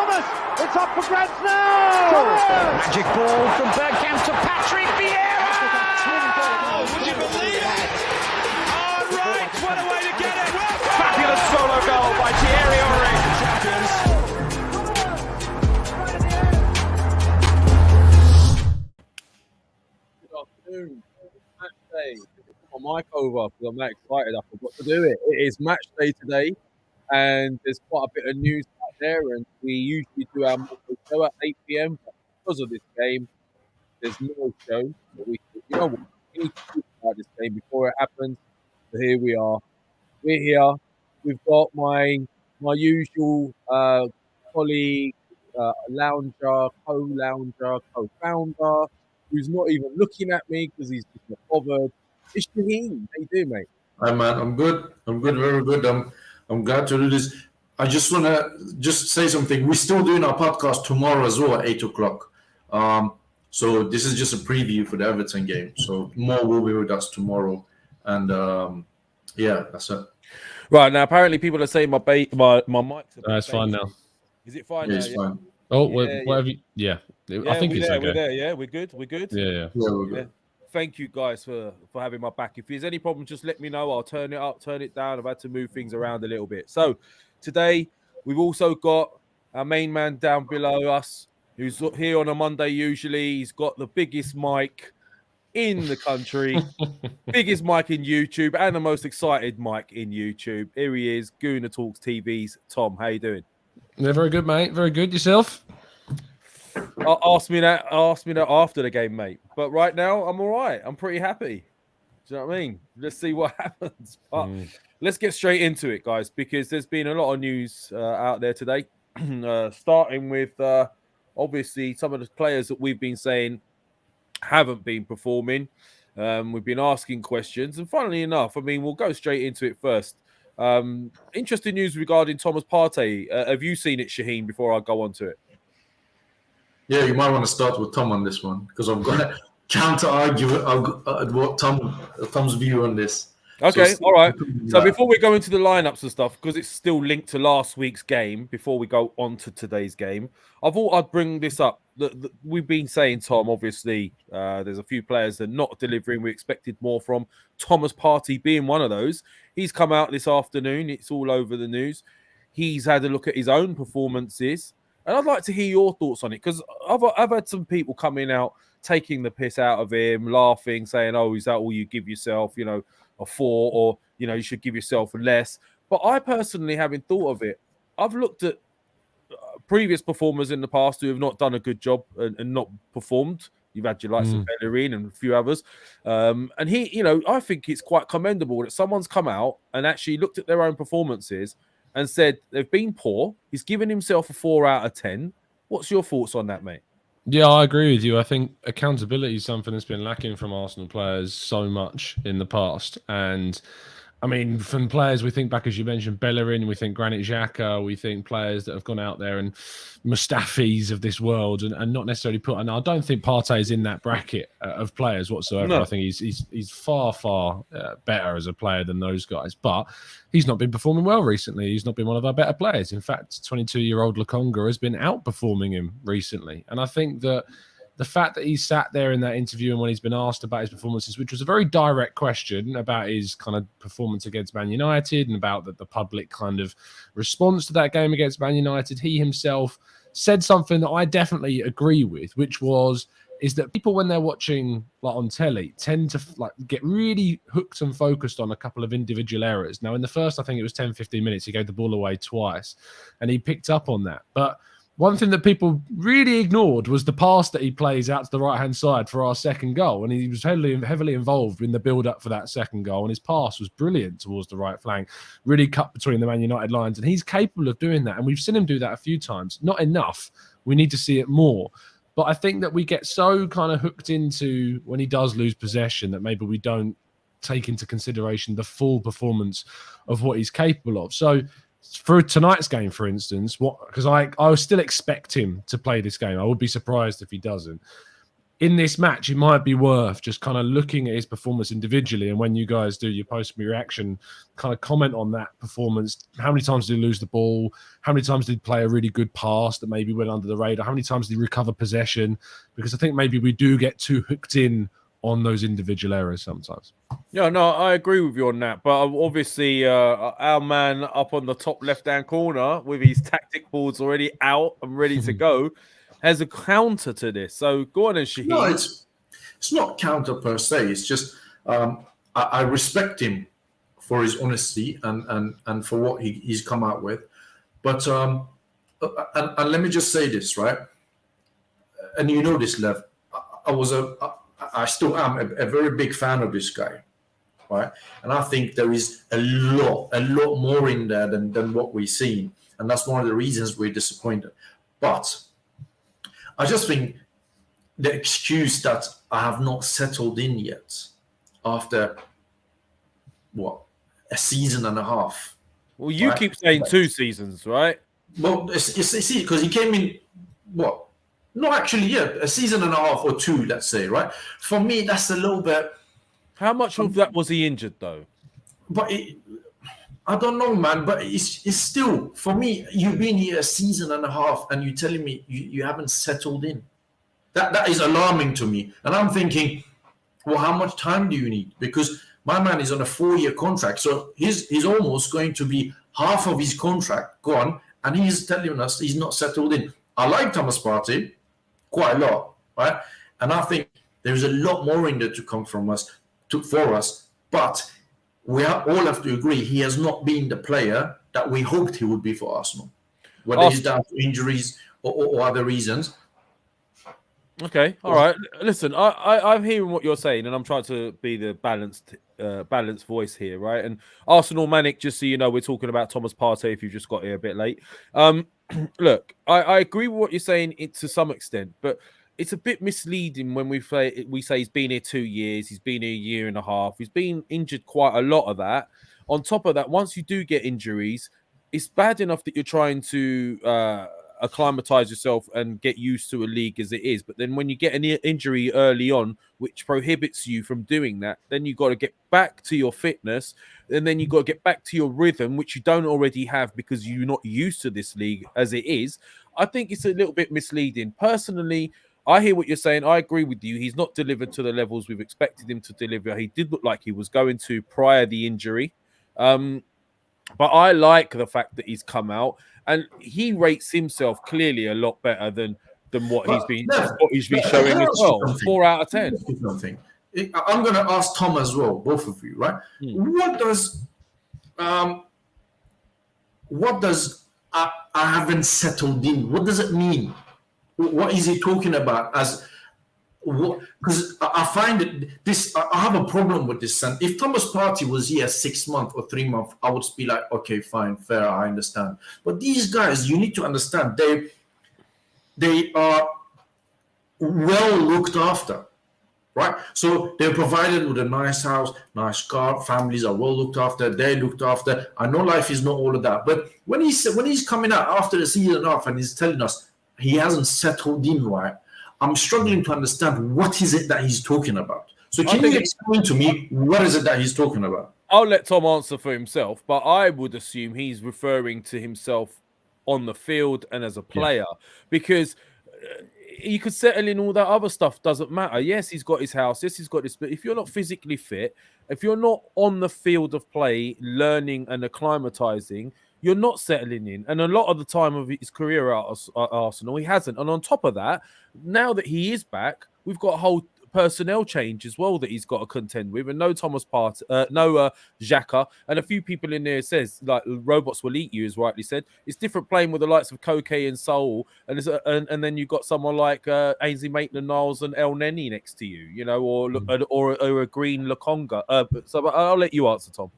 Thomas! It's up for grabs now! Magic ball from Bergkamp to Patrick Vieira! Oh, would you believe it? Oh, right, what a way to get it! Fabulous solo goal by Thierry Henry. Good afternoon. Match day. Put my mic over because I'm that excited. I forgot to do it. It is match day today, and there's quite a bit of news out there. And we usually do our Monday show at 8 p.m. But because of this game, there's no show. But we what? We need to talk about this game before it happens. So here we are. We're here. We've got my usual colleague, lounger, co-lounger, co-founder, who's not even looking at me because he's just not bothered. It's Shaheen. How you doing, mate? Hi, man. I'm good. Very good. I'm glad to do this. I just want to say something. We're still doing our podcast tomorrow as well at 8 o'clock. So this is just a preview for the Everton game. So more will be with us tomorrow. And yeah, that's it. Right, now apparently people are saying my mic's It's fine now. Is it fine Yeah, now? it's fine. Oh, Yeah, whatever. Yeah, I think it's okay. We're there. Yeah, we're good. Yeah. We're good. Thank you guys for having my back. If there's any problem, just let me know. I'll turn it up, turn it down. I've had to move things around a little bit. So today we've also got our main man down below us, who's here on a Monday usually. He's got the biggest mic in the country, biggest mic in YouTube, and the most excited mic in YouTube. Here he is, Goonertalk TV's Tom. How you doing? Yeah, very good, mate. Very good. Yourself? Ask me that after the game, mate. But right now, I'm all right. I'm pretty happy. Do you know what I mean? Let's see what happens. But let's get straight into it, guys, because there's been a lot of news out there today. Starting with obviously some of the players that we've been saying haven't been performing. We've been asking questions, and funnily enough, I mean, we'll go straight into it first. Interesting news regarding Thomas Partey. Have you seen it, Shaheen, before I go on to it? Yeah, you might want to start with Tom on this one because I'm going to counter-argue what Tom's view on this. Okay, all right. So before we go into the lineups and stuff, because it's still linked to last week's game, before we go on to today's game, I thought I'd bring this up. We've been saying, Tom, obviously, there's a few players that are not delivering. We expected more from Thomas Partey being one of those. He's come out this afternoon. It's all over the news. He's had a look at his own performances. And I'd like to hear your thoughts on it, because I've had some people coming out, taking the piss out of him, laughing, saying, oh, is that all you give yourself, you know, a 4, or, you know, you should give yourself less. But I personally haven't thought of it. I've looked at previous performers in the past who have not done a good job and not performed. You've had your likes of Bellerin and a few others. And he, you know, I think it's quite commendable that someone's come out and actually looked at their own performances and said they've been poor. He's given himself a 4 out of 10. What's your thoughts on that, mate? Yeah, I agree with you. I think accountability is something that's been lacking from Arsenal players so much in the past. And I mean, from players, we think back, as you mentioned, Bellerin, we think Granit Xhaka, we think players that have gone out there and Mustafis of this world and not necessarily put. And I don't think Partey is in that bracket of players whatsoever. No. I think he's far better as a player than those guys. But he's not been performing well recently. He's not been one of our better players. In fact, 22-year-old Lokonga has been outperforming him recently. And I think that the fact that he sat there in that interview and when he's been asked about his performances, which was a very direct question about his kind of performance against Man United and about the public kind of response to that game against Man United, he himself said something that I definitely agree with, which is that people, when they're watching like on telly, tend to like get really hooked and focused on a couple of individual errors. Now, in the first, I think it was 10-15 minutes, he gave the ball away twice and he picked up on that. But one thing that people really ignored was the pass that he plays out to the right-hand side for our second goal. And he was heavily involved in the build-up for that second goal. And his pass was brilliant towards the right flank, really cut between the Man United lines. And he's capable of doing that. And we've seen him do that a few times. Not enough. We need to see it more. But I think that we get so kind of hooked into when he does lose possession that maybe we don't take into consideration the full performance of what he's capable of. So for tonight's game, for instance, because I still expect him to play this game. I would be surprised if he doesn't. in this match, it might be worth just kind of looking at his performance individually. And when you guys do your post-reaction, kind of comment on that performance. How many times did he lose the ball? How many times did he play a really good pass that maybe went under the radar? How many times did he recover possession? Because I think maybe we do get too hooked in on those individual errors sometimes. Yeah, no, I agree with you on that. But obviously, our man up on the top left-hand corner with his tactic boards already out and ready to go has a counter to this. So go on, and Shahid. No, it's not counter per se. It's just I respect him for his honesty and for what he's come out with. But and let me just say this, right? And you know this, Lev. I still am a very big fan of this guy, right? And I think there is a lot more in there than what we've seen, and that's one of the reasons we're disappointed. But I just think the excuse that I have not settled in yet after a season and a half. Well, you right? keep saying 2 seasons, right? Well, see, because he came in No, actually, yeah, a season and a half or 2, let's say, right? For me, that's a little bit. How much of that was he injured, though? But I don't know, man. But it's still, for me, you've been here a season and a half, and you're telling me you haven't settled in. That is alarming to me. And I'm thinking, well, how much time do you need? Because my man is on a 4-year contract, so he's almost going to be half of his contract gone, and he's telling us he's not settled in. I like Thomas Partey quite a lot, right? And I think there's a lot more in there to come from us, for us. But we all have to agree he has not been the player that we hoped he would be for Arsenal, whether he's down to injuries or other reasons. Okay, all right. Listen, I'm hearing what you're saying, and I'm trying to be the balanced voice here, right? And Arsenal Manic, just so you know, we're talking about Thomas Partey if you just got here a bit late. Look, I agree with what you're saying to some extent, but it's a bit misleading when we say he's been here 2 years, he's been here 1.5 years, he's been injured quite a lot of that. On top of that, once you do get injuries, it's bad enough that you're trying to acclimatize yourself and get used to a league as it is, but then when you get an injury early on which prohibits you from doing that, then you've got to get back to your fitness, and then you've got to get back to your rhythm, which you don't already have because you're not used to this league as it is. I think it's a little bit misleading. Personally, I hear what you're saying. I agree with you. He's not delivered to the levels we've expected him to deliver. He did look like he was going to prior the injury. But I like the fact that he's come out and he rates himself clearly a lot better than what he's been showing as well. 4 out of 10. Something. I'm going to ask Tom as well, both of you, right? What does I haven't settled in? What does it mean? What is he talking about? Because I find I have a problem with this. And if Thomas Partey was here 6 months or 3 months, I would be like, okay, fine, fair, I understand. But these guys, you need to understand, they are well looked after, right? So they're provided with a nice house, nice car, families are well looked after, they're looked after. I know life is not all of that, but when he's coming out after the season and a half and he's telling us he hasn't settled in right, I'm struggling to understand what is it that he's talking about. So can you explain to me what is it that he's talking about? I'll let Tom answer for himself, but I would assume he's referring to himself on the field and as a player, because you could settle in all that other stuff, doesn't matter. Yes, he's got his house, yes, he's got this, but if you're not physically fit, if you're not on the field of play, learning and acclimatizing, you're not settling in. And a lot of the time of his career at Arsenal, he hasn't. And on top of that, now that he is back, we've got a whole personnel change as well that he's got to contend with. And no Thomas Partey, no Xhaka. And a few people in there says, like, robots will eat you, as rightly said. It's different playing with the likes of Koke and Saul. And then you've got someone like Ainsley Maitland-Niles and El Neni next to you, you know, or a Green Lokonga. So I'll let you answer, Tom.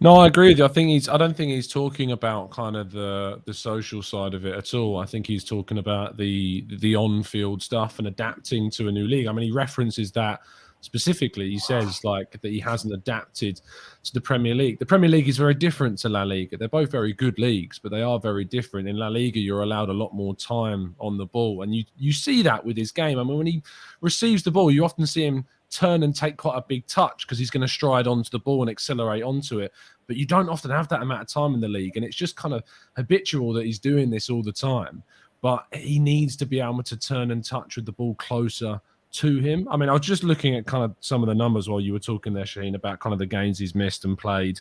No, I agree with you. I don't think he's talking about kind of the social side of it at all. I think he's talking about the on-field stuff and adapting to a new league. I mean, he references that specifically, he says like that he hasn't adapted to the Premier League. The Premier League is very different to La Liga. They're both very good leagues, but they are very different. In La Liga, you're allowed a lot more time on the ball, and you see that with his game. I mean, when he receives the ball, you often see him turn and take quite a big touch because he's going to stride onto the ball and accelerate onto it. But you don't often have that amount of time in the league, and it's just kind of habitual that he's doing this all the time. But he needs to be able to turn and touch with the ball closer to him. I mean, I was just looking at kind of some of the numbers while you were talking there, Shaheen, about kind of the games he's missed and played.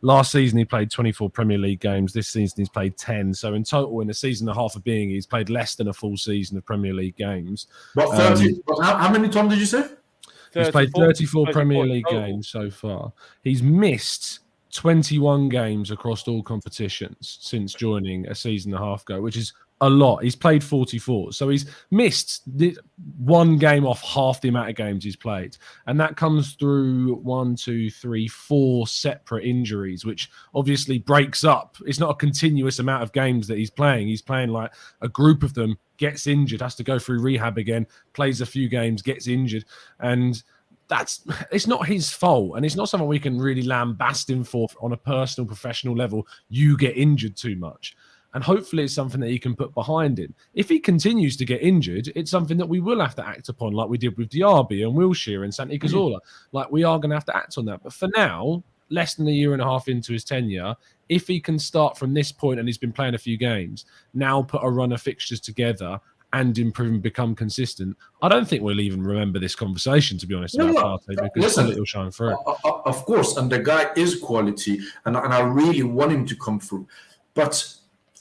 Last season, he played 24 Premier League games. This season, he's played 10. So in total, in a season and a half of being, he's played less than a full season of Premier League games. What, 30? How many times did you say? He's played 34 Premier League games so far. He's missed 21 games across all competitions since joining a season and a half ago, which is a lot. He's played 44. So he's missed one game off half the amount of games he's played. And that comes through 4 separate injuries, which obviously breaks up. It's not a continuous amount of games that he's playing. He's playing like a group of them, gets injured, has to go through rehab again, plays a few games, gets injured. And it's not his fault, and it's not something we can really lambast him for on a personal, professional level. You get injured too much. And hopefully it's something that he can put behind him. If he continues to get injured, it's something that we will have to act upon, like we did with Diaby and Wilshere and Santi Cazorla. Like, we are going to have to act on that. But for now, less than a year and a half into his tenure, if he can start from this point, and he's been playing a few games, now put a run of fixtures together and improve and become consistent, I don't think we'll even remember this conversation, to be honest, about Partey, because it'll shine through. Of course, and the guy is quality, and I really want him to come through. But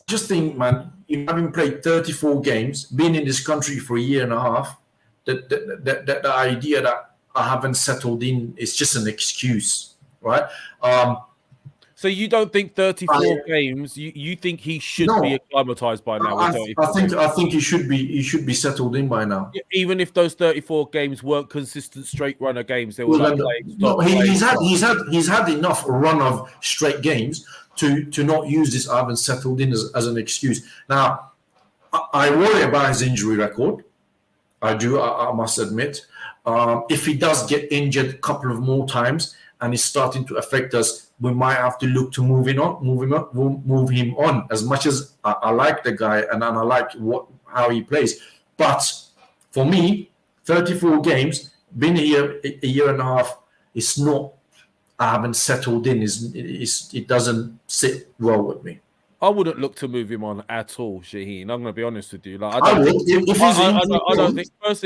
just think, man, you having played 34 games, been in this country for a year and a half, the idea that I haven't settled in is just an excuse, right? So you don't think 34 games? You think he should be acclimatized by now? I think he should be settled in by now. Even if those 34 games weren't consistent straight runner games, they were he's had enough run of straight games to not use this "I haven't settled in" as an excuse. Now, I worry about his injury record. I do. I must admit, if he does get injured a couple of more times and it's starting to affect us, we might have to look to move him on. As much as I like the guy and I like how he plays, but for me, 34 games, been here a year and a half, it's not. I haven't settled in. It doesn't sit well with me. I wouldn't look to move him on at all, Shaheen. I'm going to be honest with you. Like, I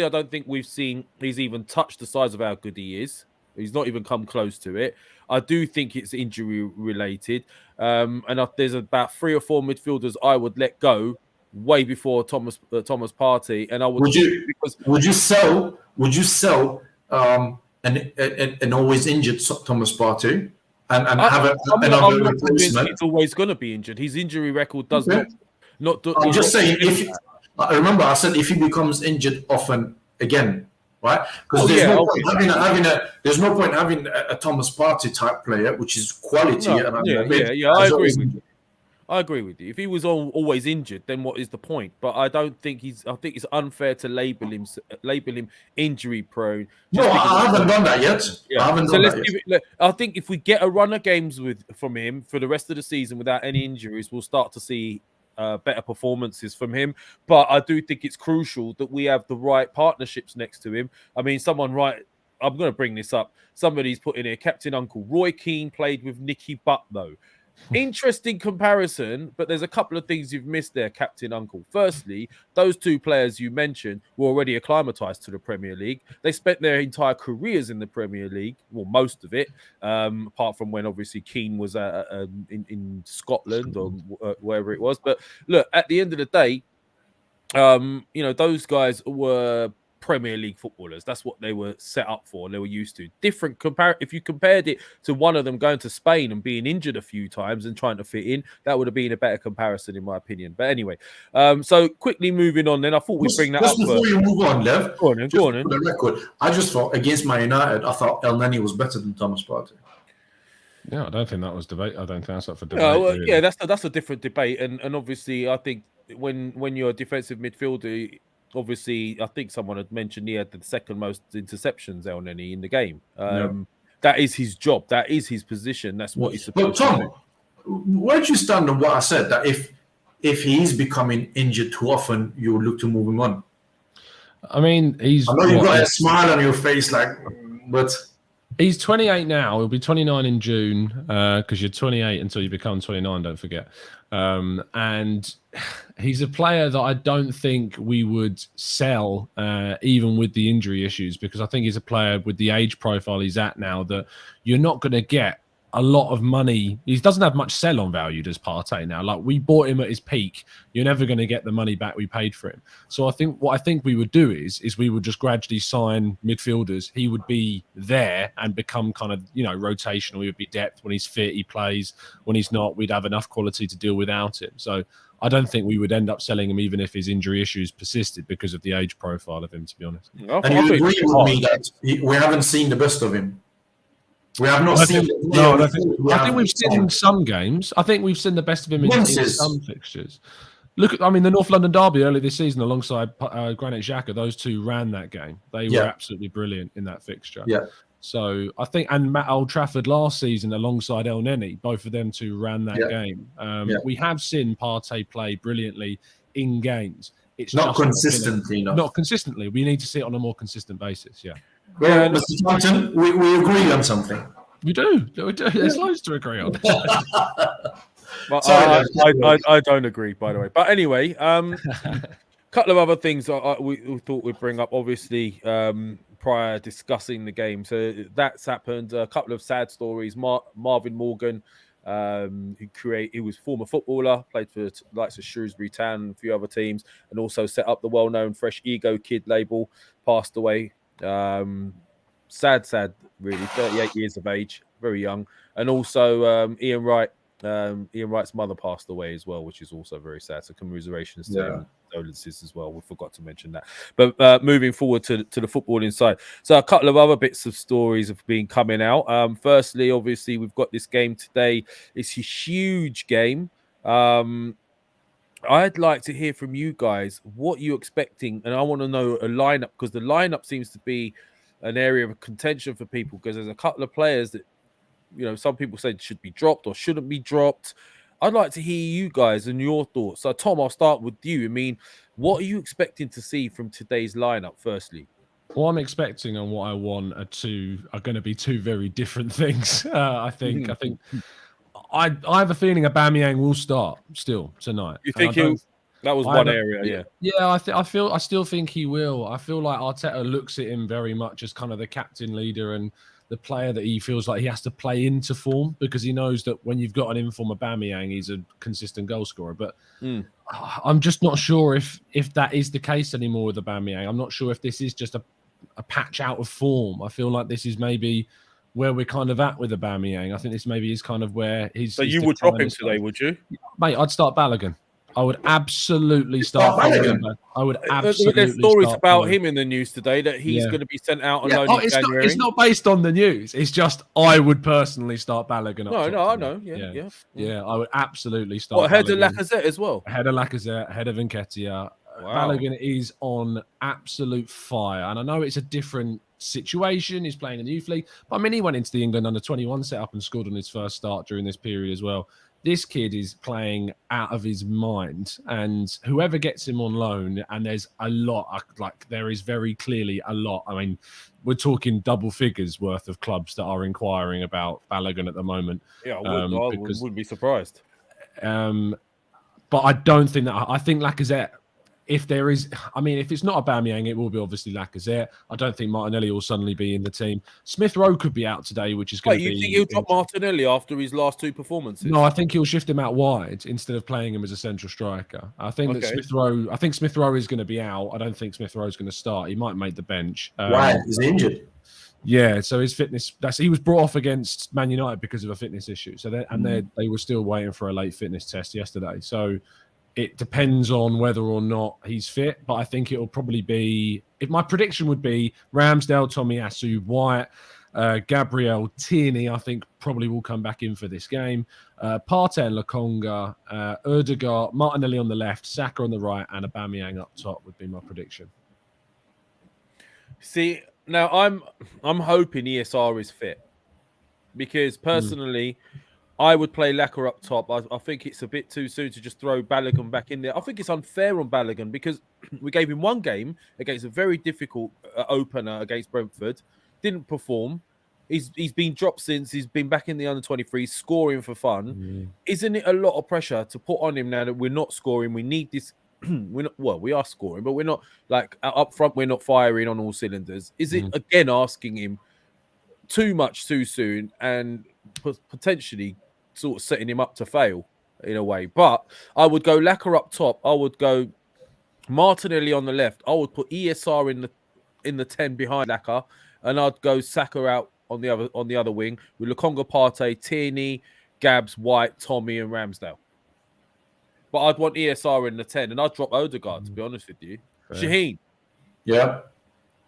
don't think we've seen he's even touched the size of how good he is. He's not even come close to it. I do think it's injury related. And there's about 3 or 4 midfielders I would let go way before Thomas Partey. And I would. Would you sell an always injured Thomas Partey and have another replacement? He's always going to be injured. His injury record does not. I'm just saying. Remember, I said if he becomes injured often again. Right? Because there's no point having a Thomas Partey type player, which is quality. I agree with you. If he was always injured, then what is the point? But I think it's unfair to label him injury prone. I haven't done that yet. Yeah. I think if we get a run of games from him for the rest of the season without any injuries, we'll start to see better performances from him. But I do think it's crucial that we have the right partnerships next to him. I mean, I'm going to bring this up. Somebody's put in here, Captain Uncle. Roy Keane played with Nicky Butt, though. Interesting comparison, but there's a couple of things you've missed there, Captain Uncle. Firstly, those 2 players you mentioned were already acclimatized to the Premier League. They spent their entire careers in the Premier League, well, most of it, apart from when obviously Keane was in Scotland or wherever it was. But look, at the end of the day, those guys were Premier League footballers. That's what they were set up for. They were used to. Different if you compared it to one of them going to Spain and being injured a few times and trying to fit in, that would have been a better comparison in my opinion. But anyway, so quickly moving on then. I thought we'd bring that up. Before you move on, Lev, go on. For the record, I just thought against Man United, I thought El Neni was better than Thomas Partey. Yeah, I don't think that was debate. I don't think that's up for debate. Really. Yeah, that's a different debate. And obviously, I think when you're a defensive midfielder, obviously, I think someone had mentioned he had the second most interceptions, El Neni, in the game. That is his job. That is his position. That's what he's supposed to do. Where do you stand on what I said? That if he's becoming injured too often, you look to move him on. I mean, I know you've got a smile on your face, but he's 28 now. He'll be 29 in June because you're 28 until you become 29. Don't forget. And he's a player that I don't think we would sell, even with the injury issues, because I think he's a player with the age profile he's at now that you're not going to get a lot of money. He doesn't have much sell-on value, does Partey now. Like, we bought him at his peak. You're never going to get the money back we paid for him. So I think what we would do is we would just gradually sign midfielders. He would be there and become kind of, rotational. He would be depth. When he's fit, he plays. When he's not, we'd have enough quality to deal without him. So I don't think we would end up selling him even if his injury issues persisted because of the age profile of him, to be honest. And you agree with me that we haven't seen the best of him? We have not seen. I think we've seen some games. I think we've seen the best of him in some fixtures. Look at, the North London derby earlier this season alongside Granit Xhaka. Those two ran that game. They were absolutely brilliant in that fixture. Yeah. So I think, and at Old Trafford last season alongside El Neni, both of them two ran that game. We have seen Partey play brilliantly in games. It's not consistently enough. Not consistently. We need to see it on a more consistent basis. Yeah. Well, Mr. Thompson, we agree on something. We do. There's loads to agree on. But I don't agree, by the way. But anyway, couple of other things we thought we'd bring up, obviously, prior discussing the game. So that's happened. A couple of sad stories. Marvin Morgan, he was former footballer, played for the likes of Shrewsbury Town and a few other teams, and also set up the well-known Fresh Ego Kid label, passed away. Sad, really. 38 years of age, very young. And also Ian Wright. Ian Wright's mother passed away as well, which is also very sad. So commiserations to him, condolences as well. We forgot to mention that. But moving forward to the footballing side, so a couple of other bits of stories have been coming out. Firstly, obviously, we've got this game today. It's a huge game. I'd like to hear from you guys what you're expecting, and I want to know a lineup, because the lineup seems to be an area of contention for people, because there's a couple of players that, some people say should be dropped or shouldn't be dropped. I'd like to hear you guys and your thoughts. So, Tom, I'll start with you. What are you expecting to see from today's lineup, firstly? What I'm expecting and what I want are going to be two very different things. I think I have a feeling Aubameyang will start still tonight. You think that was one area, yeah. I still think he will. I feel like Arteta looks at him very much as kind of the captain leader and the player that he feels like he has to play into form, because he knows that when you've got an inform Aubameyang, he's a consistent goal scorer. But I'm just not sure if that is the case anymore with Aubameyang. I'm not sure if this is just a patch out of form. I feel like this is maybe where we're kind of at with Aubameyang. I think this maybe is kind of where he's. So you would drop him today, would you? Mate, I'd start Balogun. I would absolutely start Balogun. I would absolutely. There's stories about him in the news today that he's going to be sent out on loan in January. It's not based on the news. It's just I would personally start Balogun. No, I know. Yeah. I would absolutely start. Ahead of Lacazette as well. Ahead of Lacazette, ahead of Nketiah. Wow. Balogun is on absolute fire, and I know it's a different situation. He's playing in the youth league, but he went into the England under-21 setup and scored on his first start during this period as well. This kid is playing out of his mind, and whoever gets him on loan, and there's a lot, there is very clearly a lot. We're talking double figures worth of clubs that are inquiring about Balogun at the moment. Yeah, I wouldn't be surprised. But I don't think that. I think Lacazette, if there is, if it's not Aubameyang, it will be obviously Lacazette. I don't think Martinelli will suddenly be in the team. Smith Rowe could be out today, which is going to be. You think he'll drop Martinelli after his last two performances? No, I think he'll shift him out wide instead of playing him as a central striker. I think that Smith Rowe is going to be out. I don't think Smith Rowe is going to start. He might make the bench. Right, he's injured. Yeah, so his fitness. He was brought off against Man United because of a fitness issue. So they were still waiting for a late fitness test yesterday. So. It depends on whether or not he's fit, but I think it'll probably be. If my prediction would be Ramsdale, Tomiyasu, White, Gabriel, Tierney, I think probably will come back in for this game. Partey and Lokonga, Odegaard, Martinelli on the left, Saka on the right, and Aubameyang up top would be my prediction. See, now I'm hoping ESR is fit because personally, I would play Laka up top. I think it's a bit too soon to just throw Balogun back in there. I think it's unfair on Balogun because we gave him one game against a very difficult opener against Brentford. Didn't perform. He's been dropped since. He's been back in the under-23, scoring for fun. Isn't it a lot of pressure to put on him now that we're not scoring? We need this. We are scoring, but we're not like up front. We're not firing on all cylinders. Is it again asking him too much too soon and potentially sort of setting him up to fail in a way? But I would go Laka up top. I would go Martinelli on the left. I would put ESR in the 10 behind Laka, and I'd go Saka out on the other wing with Lokonga, Partey, Tierney, Gabs, White, Tommy, and Ramsdale. But I'd want ESR in the 10, and I'd drop Odegaard, to be honest with you. Fair. Shaheen. Yeah.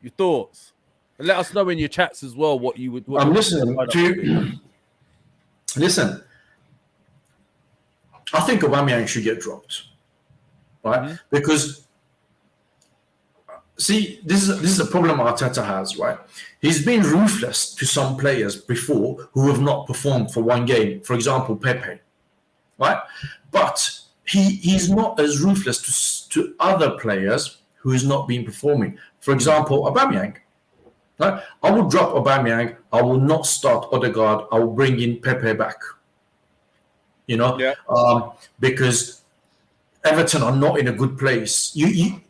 Your thoughts? And let us know in your chats as well what you would... I'm listening to you. Listen. I think Aubameyang should get dropped. Right? Because, see, this is a problem Arteta has, right? He's been ruthless to some players before who have not performed for one game. For example, Pepe. Right? But... He's not as ruthless to other players who is not been performing. For example, Aubameyang. Right? I will drop Aubameyang. I will not start Odegaard. I will bring in Pepe back. You know, because Everton are not in a good place. You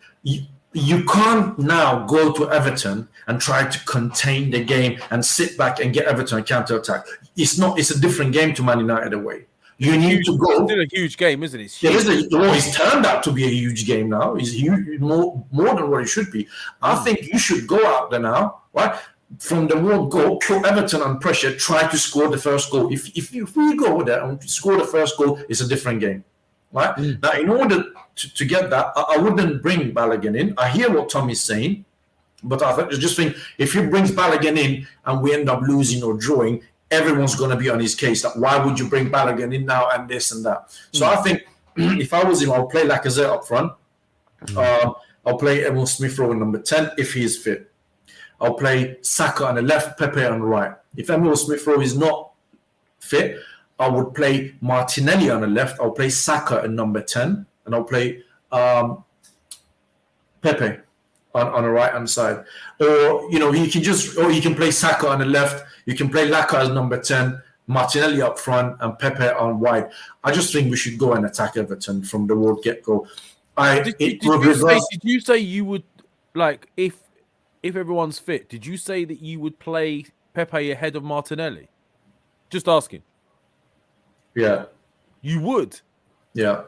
can't now go to Everton and try to contain the game and sit back and get Everton a counter-attack. It's a different game to Man United away. You need to go. It's still a huge game, isn't it? It's turned out to be a huge game now. It's huge, more than what it should be. I think you should go out there now, right? From the word go, put Everton on pressure, try to score the first goal. If we go there and score the first goal, it's a different game, right? Now, in order to get that, I wouldn't bring Balogun in. I hear what Tom is saying, but I just think if he brings Balogun in and we end up losing or drawing, everyone's going to be on his case. That why would you bring Balogun in now and this and that? So I think if I was him, I'll play Lacazette up front. I'll play Emil Smith-Rowe in number 10 if he is fit. I'll play Saka on the left, Pepe on the right. If Emil Smith-Rowe is not fit, I would play Martinelli on the left. I'll play Saka in number 10, and I'll play Pepe on the right hand side. Or you can play Saka on the left. You can play Laka as number 10, Martinelli up front, and Pepe on wide. I just think we should go and attack Everton from the word get-go. Did you say you would, like, if everyone's fit, did you say that you would play Pepe ahead of Martinelli? Just asking. Yeah. You would? Yeah.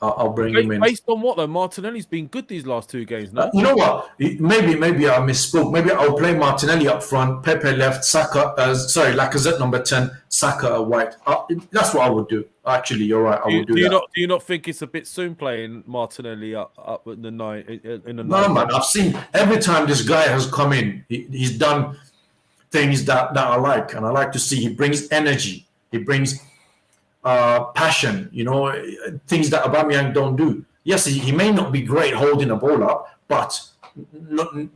I'll bring him in. Based on what, though? Martinelli's been good these last two games, no? You know what? Maybe I misspoke. Maybe I'll play Martinelli up front, Pepe left, Lacazette number 10, Saka white. That's what I would do. Actually, you're right. I would do that. Do you not think it's a bit soon playing Martinelli up in the night? No, man. I've seen every time this guy has come in, he's done things that I like, and I like to see. He brings energy. He brings passion, things that Aubameyang don't do. Yes, he may not be great holding a ball up, but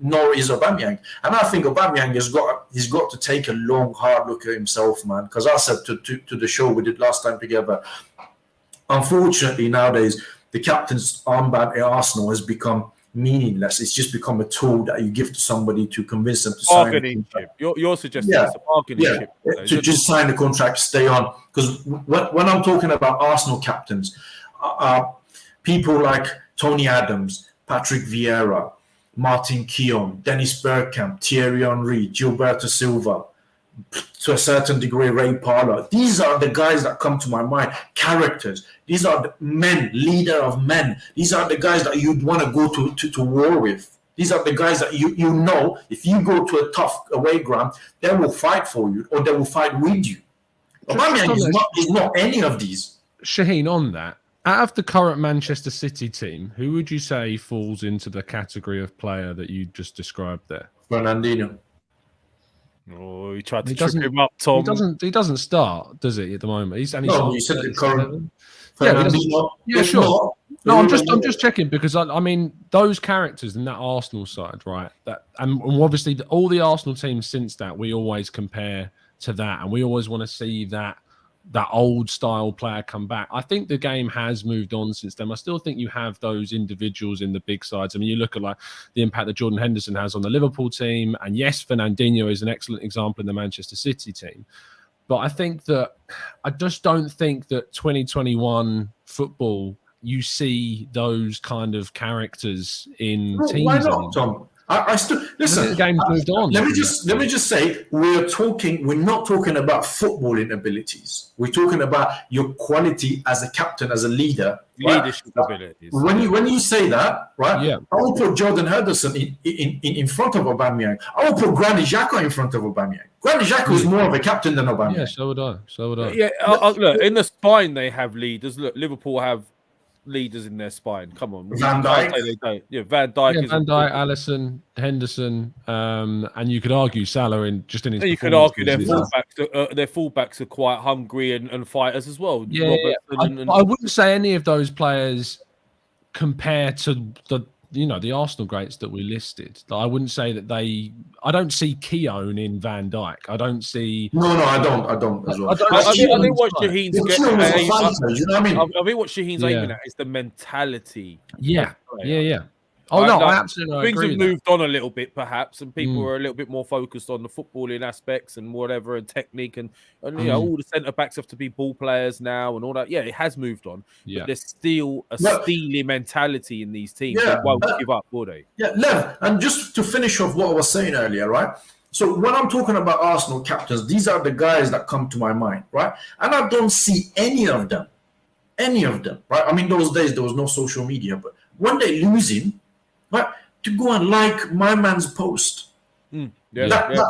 nor is Aubameyang. And I think Aubameyang he's got to take a long, hard look at himself, man. Because I said to the show we did last time together, unfortunately nowadays the captain's armband at Arsenal has become meaningless. It's just become a tool that you give to somebody to convince them to sign. Bargaining chip. You're suggesting it's a bargaining chip. To just sign the contract, stay on. Because when I'm talking about Arsenal captains, people like Tony Adams, Patrick Vieira, Martin Keown, Dennis Bergkamp, Thierry Henry, Gilberto Silva, to a certain degree, Ray Parlour. These are the guys that come to my mind, characters. These are the men, leader of men. These are the guys that you'd want to go to war with. These are the guys that you know, if you go to a tough away ground, they will fight for you or they will fight with you. Aubameyang is not any of these. Shaheen, on that, out of the current Manchester City team, who would you say falls into the category of player that you just described there? Fernandinho. Oh, you tried to trip him up, Tom. He doesn't start, does he? At the moment, he's only. No, you said the current. Yeah, sure. No, I'm just checking because I mean those characters in that Arsenal side, right? And obviously all the Arsenal teams since that we always compare to that, and we always want to see that old style player come back. I think the game has moved on since then. I still think you have those individuals in the big sides. I mean, you look at like the impact that Jordan Henderson has on the Liverpool team, and yes, Fernandinho is an excellent example in the Manchester City team. But I think that I just don't think that 2021 football, you see those kind of characters in teams. Why not, Tom? I still listen. The game's moved on. Let me just say we're not talking about footballing abilities. We're talking about your quality as a captain, as a leader. Leadership abilities. When you say that, right? Yeah. I will put Jordan Henderson in front of Aubameyang. I will put Granit Xhaka in front of Aubameyang. Granit Xhaka is more of a captain than Aubameyang. Yeah, so would I. Yeah, look, in the spine they have leaders. Look, Liverpool have leaders in their spine. Come on, Van Dijk. Yeah, Van Dijk. Yeah, Van Dijk, Alisson, Henderson, and you could argue Salah in his. You could argue their fullbacks are quite hungry and fighters as well. Yeah, I wouldn't say any of those players compare to the Arsenal greats that we listed. I wouldn't say that I don't see Keown in Van Dijk. I don't see. No, I don't as well. I think what Shaheen's getting at, you know what I mean? I think what Shaheen's aiming at is the mentality. Yeah. Oh no, I absolutely things agree have moved on a little bit, perhaps, and people are a little bit more focused on the footballing aspects and whatever, and technique, and all the centre backs have to be ball players now and all that. Yeah, it has moved on, but there's still a steely mentality in these teams. They won't give up, will they? Yeah, Lev, and just to finish off what I was saying earlier, right? So when I'm talking about Arsenal captains, these are the guys that come to my mind, right? And I don't see any of them, right? I mean, those days there was no social media, but when they're losing, right, to go and like my man's post, that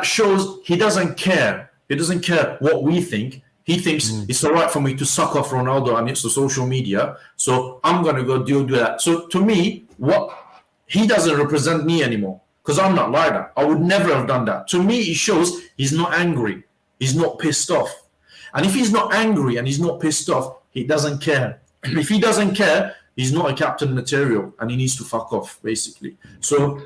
shows he doesn't care. He doesn't care what we think. He thinks it's all right for me to suck off Ronaldo and it's the social media, so I'm gonna go do that. So to me, he doesn't represent me anymore because I'm not like that. I would never have done that. To me, it shows he's not angry. He's not pissed off. And if he's not angry and he's not pissed off, he doesn't care. If he doesn't care, he's not a captain material and he needs to fuck off, basically. So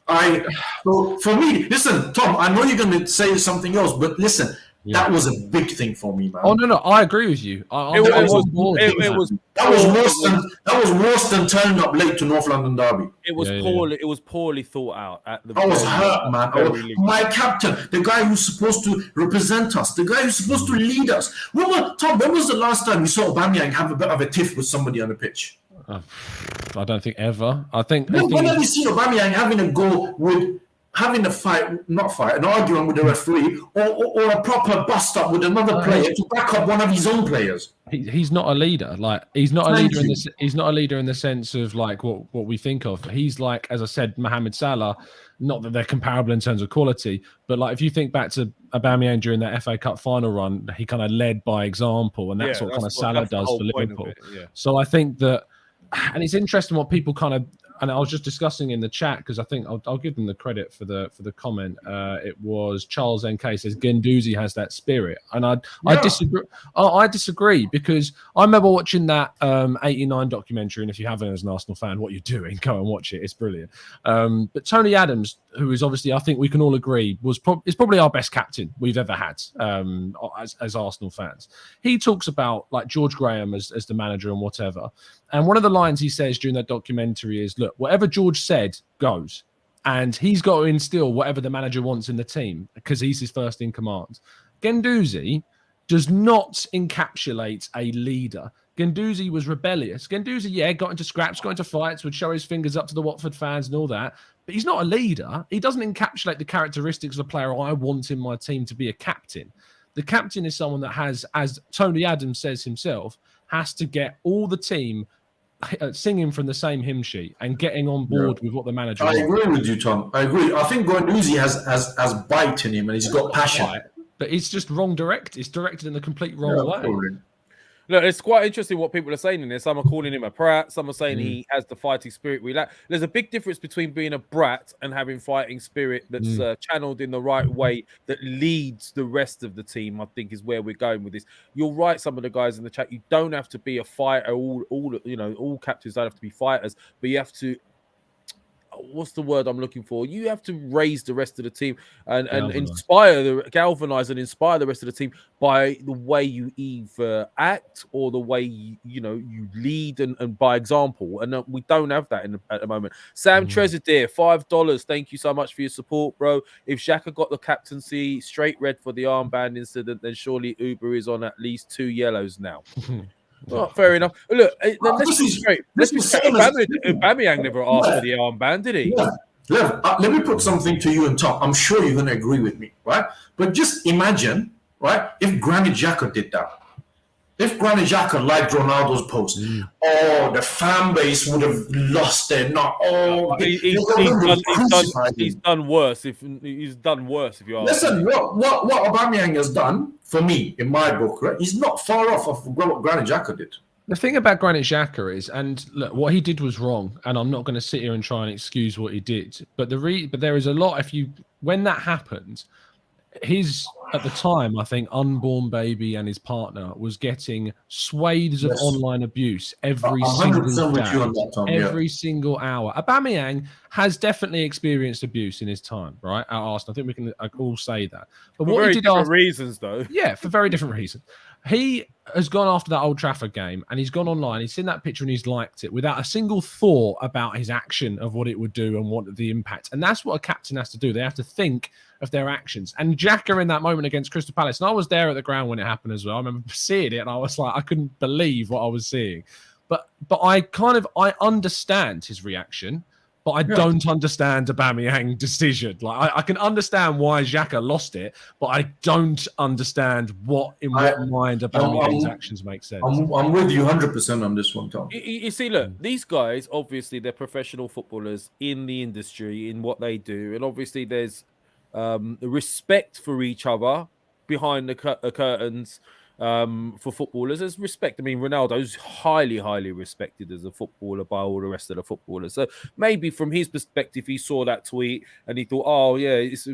for me, listen, Tom, I know you're going to say something else, but listen, that was a big thing for me, man. Oh, no, I agree with you. That was worse than turning up late to North London Derby. It was poorly thought out. I was hurt, man. My captain, the guy who's supposed to represent us, the guy who's supposed to lead us. Tom, when was the last time you saw Aubameyang have a bit of a tiff with somebody on the pitch? I don't think ever. When have you seen Aubameyang having a go with having an argument with the referee, or a proper bust up with another player to back up one of his own players? He's not a leader. Like he's not a leader he's not a leader in the sense of like what we think of. He's like, as I said, Mohamed Salah. Not that they're comparable in terms of quality, but like if you think back to Aubameyang during that FA Cup final run, he kind of led by example, and that's what kind of Salah does for Liverpool. So I think that, and it's interesting what people kind of. And I was just discussing in the chat because I think I'll give them the credit for the comment. It was Charles NK says Guendouzi has that spirit, and I disagree. I disagree because I remember watching that 89 documentary, and if you haven't as an Arsenal fan, what you're doing, go and watch it. It's brilliant. But Tony Adams, who is obviously, I think we can all agree, is probably our best captain we've ever had as Arsenal fans. He talks about like George Graham as the manager and whatever. And one of the lines he says during that documentary is, look, whatever George said goes. And he's got to instill whatever the manager wants in the team because he's his first in command. Guendouzi does not encapsulate a leader. Guendouzi was rebellious. Guendouzi, got into scraps, got into fights, would show his fingers up to the Watford fans and all that. But he's not a leader. He doesn't encapsulate the characteristics of a player I want in my team to be a captain. The captain is someone that has, as Tony Adams says himself, has to get all the team singing from the same hymn sheet and getting on board with what the manager wants. I agree with you, Tom. I agree. I think Guendouzi has bite in him and he's got passion. But it's just wrong direct. It's directed in the complete wrong way. Probably. Look, it's quite interesting what people are saying in this. Some are calling him a brat. Some are saying he has the fighting spirit we lack. There's a big difference between being a brat and having fighting spirit that's channeled in the right way that leads the rest of the team, I think, is where we're going with this. You're right, some of the guys in the chat. You don't have to be a fighter. All captains don't have to be fighters, but you have to. What's the word I'm looking for? You have to raise the rest of the team and galvanize and inspire the rest of the team by the way you either act or the way you lead and by example. And we don't have that at the moment. Sam Trezedear, $5. Thank you so much for your support, bro. If Xhaka got the captaincy, straight red for the armband incident, then surely Uber is on at least 2 yellows now. Well, fair enough. Look, let's be straight. Aubameyang never asked for the armband, did he? Yeah. Let me put something to you and Tom. I'm sure you're going to agree with me, right? But just imagine, right, if Granit Xhaka did that. If Granit Xhaka liked Ronaldo's post, the fan base would have lost their nut. He's done worse. If you ask. Listen, what Aubameyang has done for me in my book, right? He's not far off of what Granit Xhaka did. The thing about Granit Xhaka is, and look, what he did was wrong, and I'm not going to sit here and try and excuse what he did. But there is a lot. When that happened, his, at the time, I think, unborn baby and his partner was getting swathes of online abuse every single day, every single hour. Aubameyang has definitely experienced abuse in his time, right, at Arsenal. I think we can all say that. But for very different reasons, though. Yeah, for very different reasons. He has gone after that Old Trafford game and he's gone online. He's seen that picture and he's liked it without a single thought about his action of what it would do and what the impact. And that's what a captain has to do. They have to think of their actions. And Xhaka in that moment against Crystal Palace, and I was there at the ground when it happened as well. I remember seeing it and I was like, I couldn't believe what I was seeing. But I understand his reaction. But I don't understand Aubameyang's decision. Like I can understand why Xhaka lost it, but I don't understand what mind Aubameyang's actions make sense. I'm with you 100% on this one, Tom. You see, look, these guys, obviously, they're professional footballers in the industry, in what they do. And obviously, there's respect for each other behind the curtains. For footballers, there's respect. I mean, Ronaldo's highly, highly respected as a footballer by all the rest of the footballers. So maybe from his perspective, he saw that tweet and he thought, "Oh yeah, it's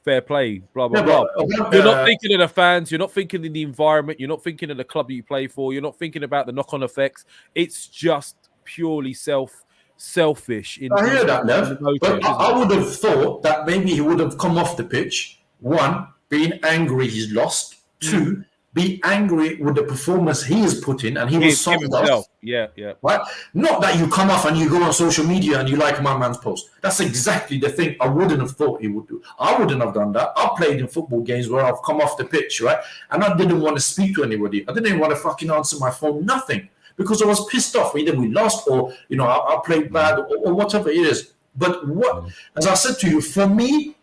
fair play." Blah blah blah. You're not thinking of the fans. You're not thinking in the environment. You're not thinking of the club that you play for. You're not thinking about the knock-on effects. It's just purely selfish. I hear that, Lev. But I would have thought that maybe he would have come off the pitch. One, being angry he's lost. Two, be angry with the performance he has put in, and he was sold off. Yeah. Right? Not that you come off and you go on social media and you like my man's post. That's exactly the thing I wouldn't have thought he would do. I wouldn't have done that. I played in football games where I've come off the pitch, right? And I didn't want to speak to anybody. I didn't even want to fucking answer my phone, nothing. Because I was pissed off. Either we lost or, I played bad or whatever it is. But as I said to you, for me,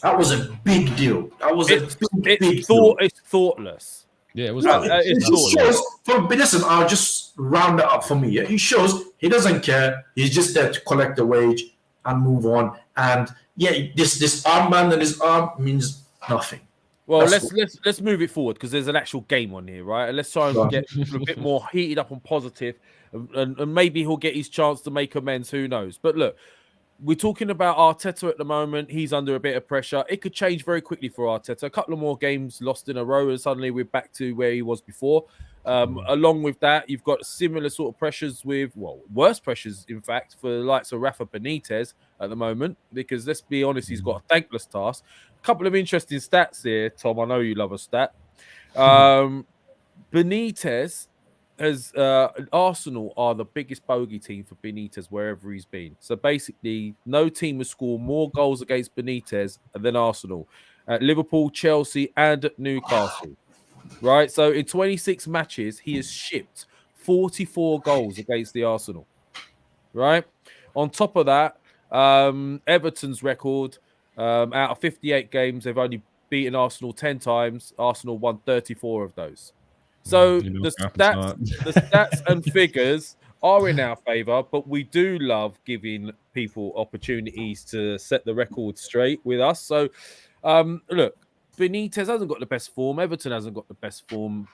that was a big deal. That was big deal. It's thoughtless. Yeah, it was. Listen, I'll just round it up for me. Yeah? He shows he doesn't care. He's just there to collect the wage and move on. And this armband and his arm means nothing. Well, let's move it forward because there's an actual game on here, right? And let's try and get a bit more heated up and positive, and maybe he'll get his chance to make amends. Who knows? But look. We're talking about Arteta at the moment. He's under a bit of pressure. It could change very quickly for Arteta. A couple of more games lost in a row, and suddenly we're back to where he was before. Along with that, you've got similar sort of pressures worse pressures, in fact, for the likes of Rafa Benitez at the moment, because let's be honest, he's got a thankless task. A couple of interesting stats here, Tom. I know you love a stat. Benitez as Arsenal are the biggest bogey team for Benitez wherever he's been. So basically, no team has scored more goals against Benitez than Arsenal at Liverpool, Chelsea, and Newcastle. Right? So in 26 matches, he has shipped 44 goals against the Arsenal. Right? On top of that, Everton's record, out of 58 games, they've only beaten Arsenal 10 times. Arsenal won 34 of those. So the stats and figures are in our favour, but we do love giving people opportunities to set the record straight with us. So, look, Benitez hasn't got the best form. Everton hasn't got the best form,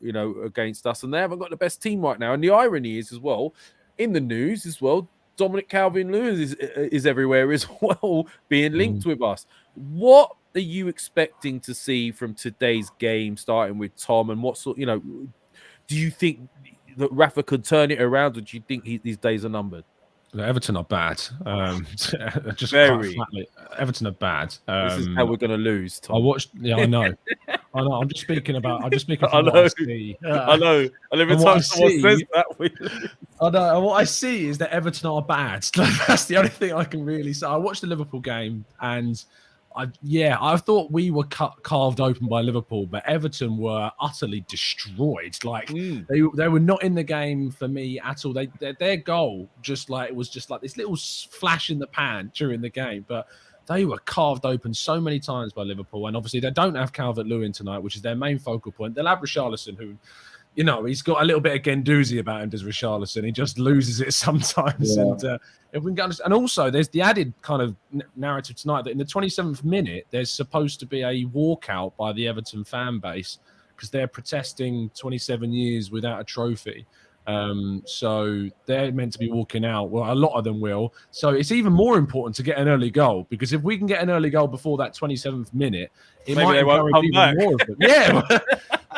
against us, and they haven't got the best team right now. And the irony is, as well, in the news as well, Dominic Calvert-Lewin is everywhere as well, being linked with us. What are you expecting to see from today's game, starting with Tom? And what sort, do you think that Rafa could turn it around, or do you think these days are numbered? Everton are bad. Just Very. Flatly, Everton are bad. This is how we're going to lose, Tom. I watched. Yeah, I know. I know. I'm just speaking from I what know. I see. I know. And every time someone says that, I know. And what I see is that Everton are bad. That's the only thing I can really say. I watched the Liverpool game, and I thought we were carved open by Liverpool, but Everton were utterly destroyed. Like they were not in the game for me at all. Their goal was just like this little flash in the pan during the game, but they were carved open so many times by Liverpool. And obviously they don't have Calvert-Lewin tonight, which is their main focal point. They'll have Richarlison, who, he's got a little bit of Guendouzi about him, does Richarlison. He just loses it sometimes. Yeah. And if we can and also there's the added kind of narrative tonight that in the 27th minute, there's supposed to be a walkout by the Everton fan base because they're protesting 27 years without a trophy. So they're meant to be walking out. Well, a lot of them will. So it's even more important to get an early goal, because if we can get an early goal before that 27th minute, it might encourage even more of them. Yeah.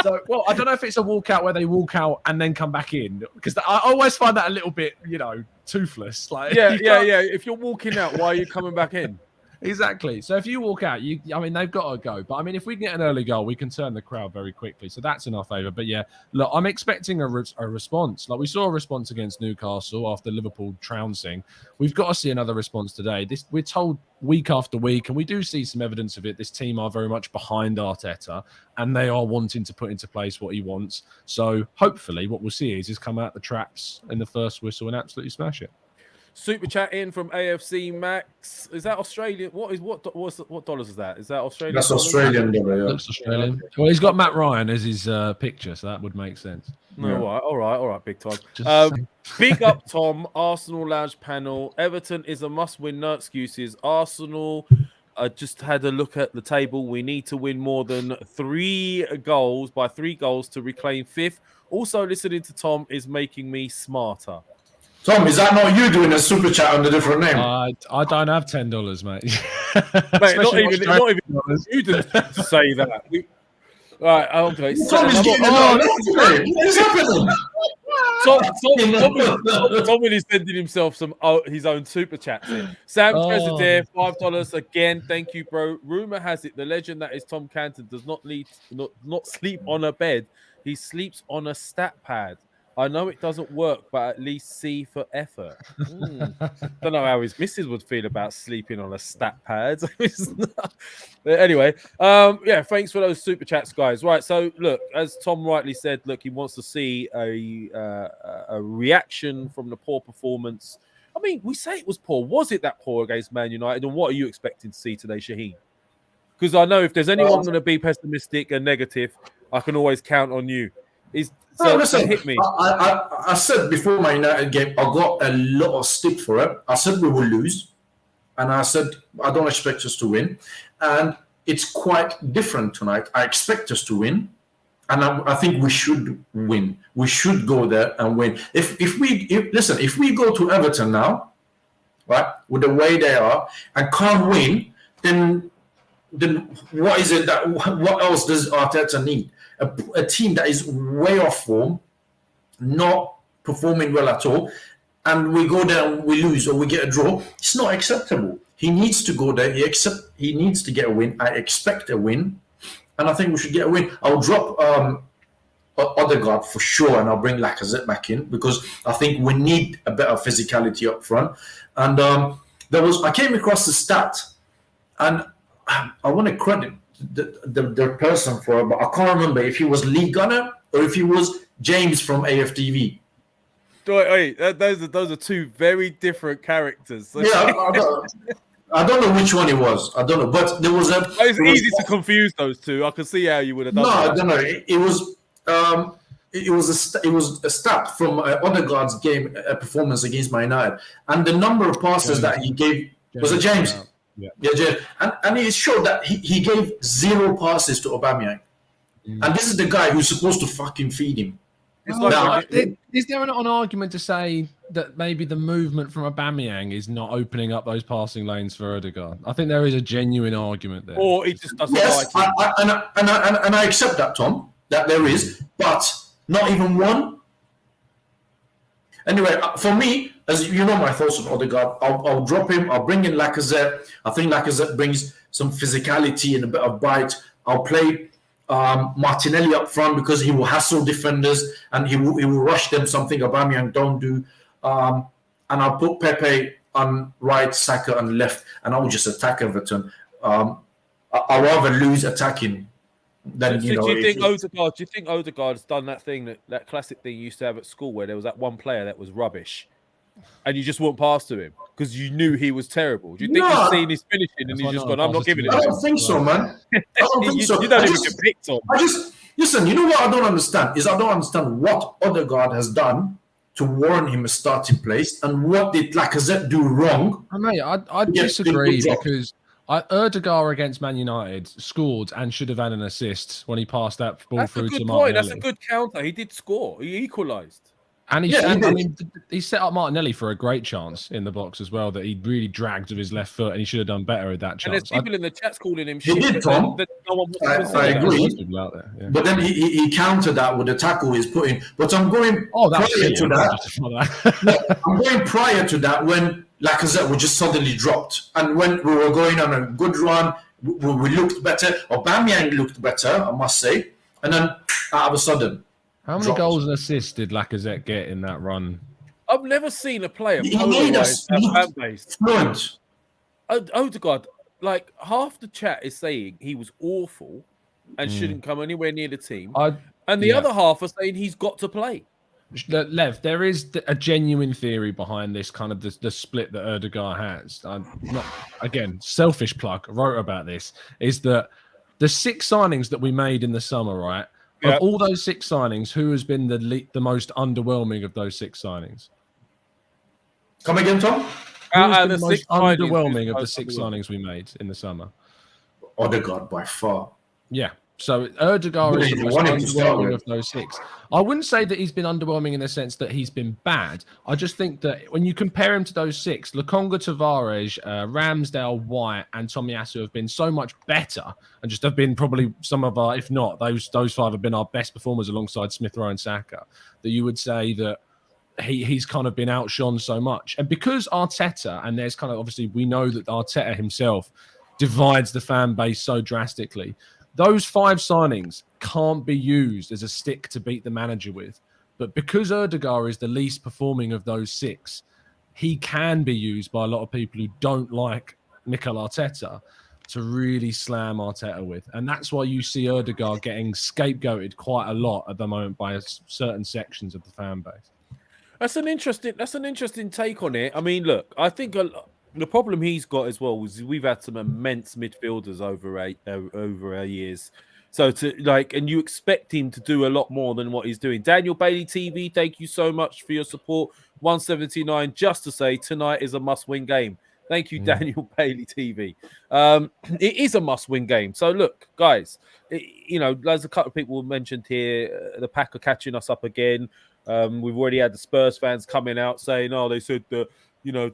So, I don't know if it's a walkout where they walk out and then come back in, because I always find that a little bit, toothless. Like, yeah. If you're walking out, why are you coming back in? Exactly. So if you walk out, they've got to go. But if we can get an early goal, we can turn the crowd very quickly. So that's in our favour. But yeah, look, I'm expecting a response. Like we saw a response against Newcastle after Liverpool trouncing. We've got to see another response today. We're told week after week, and we do see some evidence of it. This team are very much behind Arteta, and they are wanting to put into place what he wants. So hopefully, what we'll see is come out the traps in the first whistle and absolutely smash it. Super chat in from AFC Max. Is that Australian? What dollars is that? Is that Australian? That's Australian dollar. Yeah. That's Australian. Well, he's got Matt Ryan as his picture, so that would make sense. No, yeah. All right, big time. Big up, Tom. Arsenal Lounge panel. Everton is a must-win. No excuses. Arsenal. I just had a look at the table. We need to win more than 3 goals to reclaim 5th. Also, listening to Tom is making me smarter. Tom, is that not you doing a super chat under a different name? I don't have $10, mate. Mate, not even you didn't say that. Right, okay. Tom is getting what's happening? Tom is sending himself his own super chats in. Sam Trezeguet, $5 again. Thank you, bro. Rumor has it the legend that is Tom Canton does not sleep on a bed. He sleeps on a stat pad. I know it doesn't work, but at least C for effort. Don't know how his missus would feel about sleeping on a stat pad. Anyway, thanks for those super chats, guys. Right, so look, as Tom rightly said, he wants to see a reaction from the poor performance. I mean, we say it was poor. Was it that poor against Man United? And what are you expecting to see today, Shaheen? Because I know if there's anyone going to be pessimistic and negative, I can always count on you. Listen, hit me. I said before my United game, I got a lot of stick for it. I said we will lose. And I said, I don't expect us to win. And it's quite different tonight. I expect us to win. And I think we should win. We should go there and win. If we go to Everton now, right, with the way they are, and can't win, then what is it what else does Arteta need? A team that is way off form, not performing well at all, and we go there and we lose or we get a draw. It's not acceptable. He needs to go there. He needs to get a win. I expect a win, and I think we should get a win. I'll drop Odegaard for sure, and I'll bring Lacazette back in because I think we need a better physicality up front. And I came across the stat, and I want to credit the person for it, but I can't remember if he was Lee Gunner or if he was James from AFTV. Wait, those are two very different characters. Yeah, I don't know which one it was. I don't know, but there was a. It's easy to confuse those two. I can see how you would have done. No, that. I don't know. It was a stat from Odegaard's game performance against Man United, and the number of passes that he gave was a James. And it showed that he gave 0 passes to Aubameyang. And this is the guy who's supposed to fucking feed him. It's Is there not an argument to say that maybe the movement from Aubameyang is not opening up those passing lanes for Odegaard? I think there is a genuine argument there. Or he just doesn't Yes, like it. and I accept that, Tom, that there is, but not even one. Anyway, for me, as you know my thoughts on Odegaard, I'll drop him. I'll bring in Lacazette. I think Lacazette brings some physicality and a bit of bite. I'll play Martinelli up front because he will hassle defenders and he will rush them, something Aubameyang don't do. And I'll put Pepe on right, Xhaka on left, and I'll just attack Everton. I'd rather lose attacking than, Do you think Odegaard's done that thing, that classic thing you used to have at school where there was that one player that was rubbish and you just wouldn't pass to him because you knew he was terrible? Do you think he's seen his finishing and he's just gone, I'm not giving it to him? I don't think so, man. I don't think so. You don't even get picked on. Listen, you know what I don't understand is I don't understand what Odegaard has done to warrant him a starting place and what did Lacazette do wrong. I disagree because Odegaard against Man United scored and should have had an assist when he passed that ball through to Martinelli. That's a good counter. He did score. He equalised. And he set up Martinelli for a great chance in the box as well that he really dragged with his left foot, and he should have done better at that chance. And there's people in the chats calling him He shit. did, Tom. I agree. Yeah. But then he countered that with the tackle he's putting. But I'm going prior to that. I'm going prior to that when Lacazette was just suddenly dropped. And when we were going on a good run, we looked better. Aubameyang looked better, I must say. And then out of a sudden, how many goals and assists did Lacazette get in that run? I've never seen a player polarise that fan base. Fluent. Odegaard, like half the chat is saying he was awful and shouldn't come anywhere near the team. And the other half are saying he's got to play. Lev, there is a genuine theory behind this kind of the split that Odegaard has. Again, selfish plug, I wrote about this, is that the 6 signings that we made in the summer, right? Of all those 6 signings, who has been the most underwhelming of those 6 signings? Come again, Tom? Who has been the most underwhelming of the 6 signings we made in the summer? Odegaard by far. Yeah. So Odegaard is the most underwhelming of those 6. I wouldn't say that he's been underwhelming in the sense that he's been bad. I just think that when you compare him to those 6, Lokonga, Tavares, Ramsdale, White, and Tomiyasu have been so much better and just have been probably some of our, if not, those 5 have been our best performers alongside Smith Rowe and Saka, that you would say that he's kind of been outshone so much. And because Arteta, and there's kind of obviously we know that Arteta himself divides the fan base so drastically, those 5 signings can't be used as a stick to beat the manager with. But because Odegaard is the least performing of those 6, he can be used by a lot of people who don't like Mikel Arteta to really slam Arteta with. And that's why you see Odegaard getting scapegoated quite a lot at the moment by certain sections of the fan base. That's an interesting take on it. I mean, look, I think the problem he's got as well is we've had some immense midfielders over our years. So and you expect him to do a lot more than what he's doing. Daniel Bailey TV, thank you so much for your support. 179, just to say tonight is a must-win game. Thank you, Daniel Bailey TV. It is a must-win game. So look, guys, there's a couple of people mentioned here. The Pack are catching us up again. We've already had the Spurs fans coming out saying, "Oh, they said that."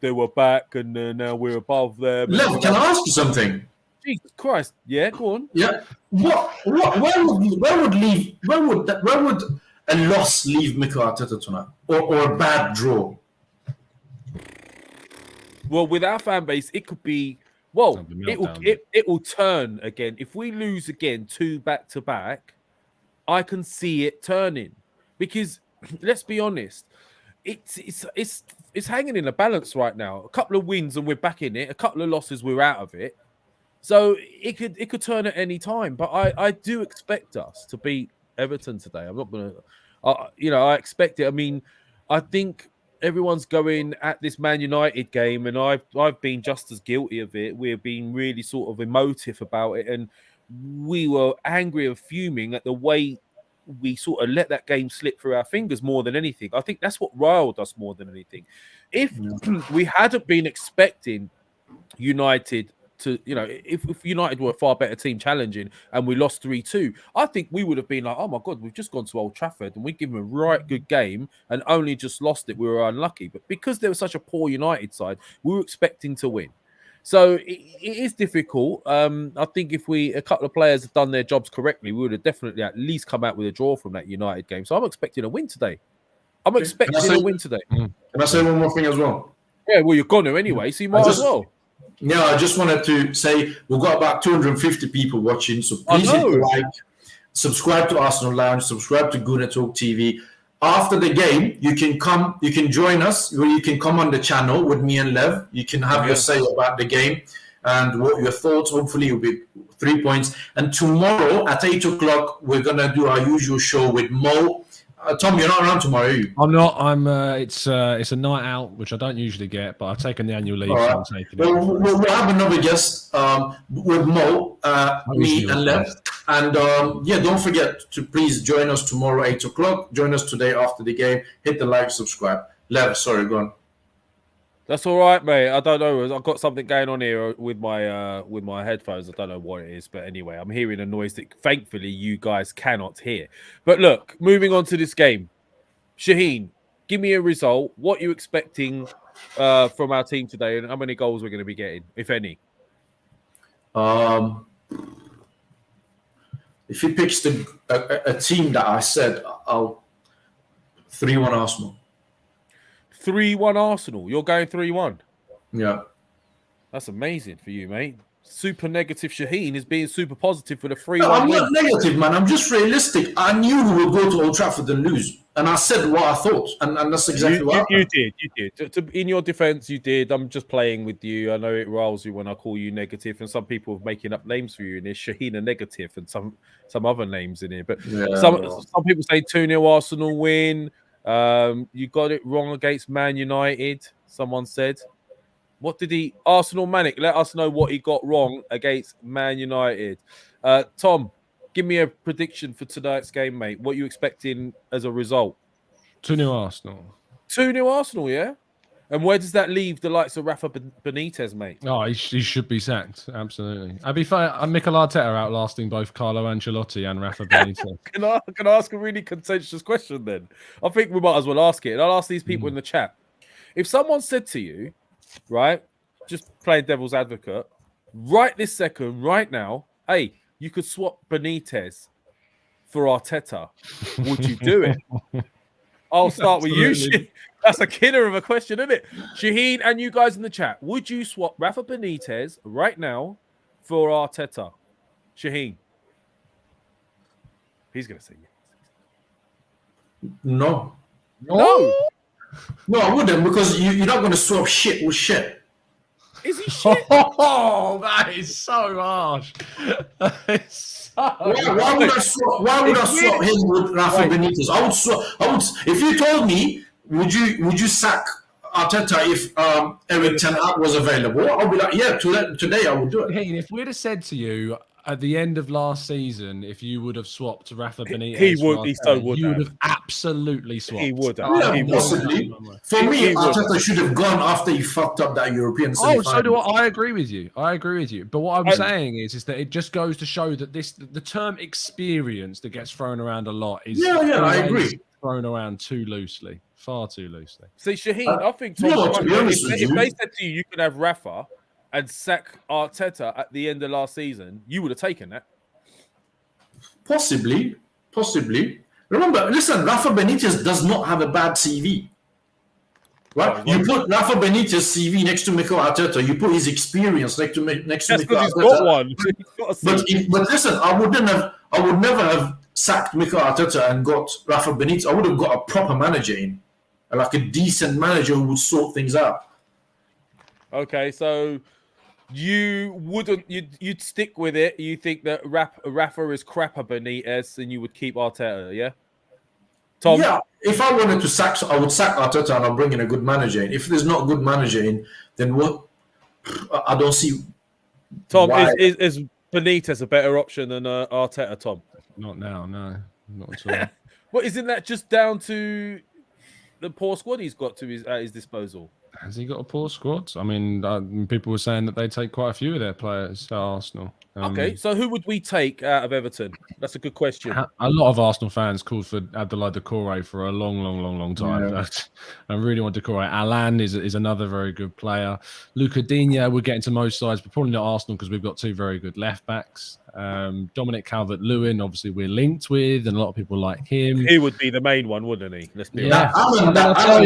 They were back and now we're above them. Lev, can I ask you something? Jesus Christ. Yeah, go on. Yeah. Where would a loss leave Mikel Arteta tonight? Or a bad draw? Well, with our fan base, it could be it will turn again. If we lose again 2 back-to-back, I can see it turning. Because let's be honest, it's hanging in a balance right now. A couple of wins and we're back in it. A couple of losses, we're out of it. So it could turn at any time. But I do expect us to beat Everton today. I'm not going to, I expect it. I mean, I think everyone's going at this Man United game, and I've been just as guilty of it. We're being really sort of emotive about it, and we were angry and fuming at the way we sort of let that game slip through our fingers more than anything. I think that's what riled us more than anything. If we hadn't been expecting United to, you know, if United were a far better team challenging and we lost 3-2, I think we would have been like, oh my God, we've just gone to Old Trafford and we give them a right good game and only just lost it. We were unlucky. But because there was such a poor United side, we were expecting to win. So it is difficult. I think if a couple of players had done their jobs correctly, we would have definitely at least come out with a draw from that United game. So I'm expecting a win today. I'm expecting a win today. Can I say one more thing as well? Yeah, well, you're going to anyway, so you might as well. Yeah, I just wanted to say we've got about 250 people watching, so please hit the like, subscribe to Arsenal Lounge, subscribe to Goonertalk TV. After the game, you can join us, or you can come on the channel with me and Lev. You can have your say about the game and what your thoughts. Hopefully, will be 3 points. And tomorrow at 8 o'clock, we're gonna do our usual show with Mo. Tom, you're not around tomorrow, are you? I'm not. It's a night out, which I don't usually get, but I've taken the annual leave. All right. So I'm taking it. We'll have another guest with Mo, me and Lev. And don't forget to please join us tomorrow, 8 o'clock. Join us today after the game. Hit the like, subscribe. Lev, sorry, go on. That's all right, mate. I don't know. I've got something going on here with my headphones. I don't know what it is, but anyway, I'm hearing a noise that thankfully you guys cannot hear. But look, moving on to this game, Shaheen, give me a result. What are you expecting from our team today, and how many goals we're going to be getting, if any? If he picks a team that I said, I'll 3-1 Arsenal. 3-1 Arsenal. You're going 3-1. Yeah. That's amazing for you, mate. Super negative Shaheen is being super positive for the 3-1 No, I'm win. not negative, man. I'm just realistic. I knew we would go to Old Trafford and lose. And I said what I thought. And that's exactly what happened. You did. In your defense, you did. I'm just playing with you. I know it riles you when I call you negative. And some people are making up names for you. And there's Shaheen a negative and some other names in here. But some people say 2-0 Arsenal win. You got it wrong against Man United, someone said. What did Arsenal Manic, let us know what he got wrong against Man United. Tom, give me a prediction for tonight's game, mate. What are you expecting as a result? 2-0 Arsenal. 2-0 Arsenal, yeah? And where does that leave the likes of Rafa Benitez, mate? Oh, he should be sacked. Absolutely. I'd be fair. Mikel Arteta outlasting both Carlo Ancelotti and Rafa Benitez. Can I ask a really contentious question then? I think we might as well ask it. And I'll ask these people in the chat. If someone said to you, right, just playing devil's advocate, right this second, right now, hey, you could swap Benitez for Arteta, would you do it? I'll start with you. That's a killer of a question, isn't it? Shaheen and you guys in the chat, would you swap Rafa Benitez right now for Arteta? Shaheen. He's going to say yes. No. No. No, I wouldn't, because you're not going to swap shit with shit. Is he shit? Oh, that is so harsh. That is so Why would I swap him with Rafa Benitez? I would. If you told me, would you sack Arteta if Eric Ten Hag was available? I'll be like, yeah, today I would do it. Hey, if we'd have said to you at the end of last season, if you would have swapped Rafa Benitez, you would have absolutely swapped. He would have. Yeah, possibly. For me, Arteta should have gone after he fucked up that European semi-final. So do I. I agree with you. But what I'm saying is that it just goes to show that the term experience that gets thrown around a lot is I agree. Thrown around too loosely, far too loosely. See, Shaheen, I think if they said to you could have Rafa and sack Arteta at the end of last season, you would have taken that. Possibly. Remember, listen, Rafa Benitez does not have a bad CV. Right? You put Rafa Benitez's CV next to Mikel Arteta. You put his experience next to Mikel Arteta. He's got one. But listen, I would never have sacked Mikel Arteta and got Rafa Benitez. I would have got a proper manager in, like a decent manager who would sort things out. Okay, so you'd stick with it. You think that Rafa is crapper Benitez, and you would keep Arteta, yeah? Tom? Yeah, if I wanted to sack, I would sack Arteta and I'll bring in a good manager in. If there's not a good manager in, then what? I don't see. Tom, is Benitez a better option than Arteta, Tom? Not now, no. Not at all. Well, isn't that just down to the poor squad he's got at his disposal? Has he got a poor squad? I mean, people were saying that they take quite a few of their players at Arsenal. Okay, so who would we take out of Everton? That's a good question. A lot of Arsenal fans called for Abdoulaye Doucouré for a long time. Yeah. I really want Doucouré. Alan is another very good player. Luca Digne, we're getting to most sides, but probably not Arsenal because we've got two very good left backs. Dominic Calvert-Lewin, obviously we're linked with, and a lot of people like him. He would be the main one, wouldn't he? Let's be honest. I'll tell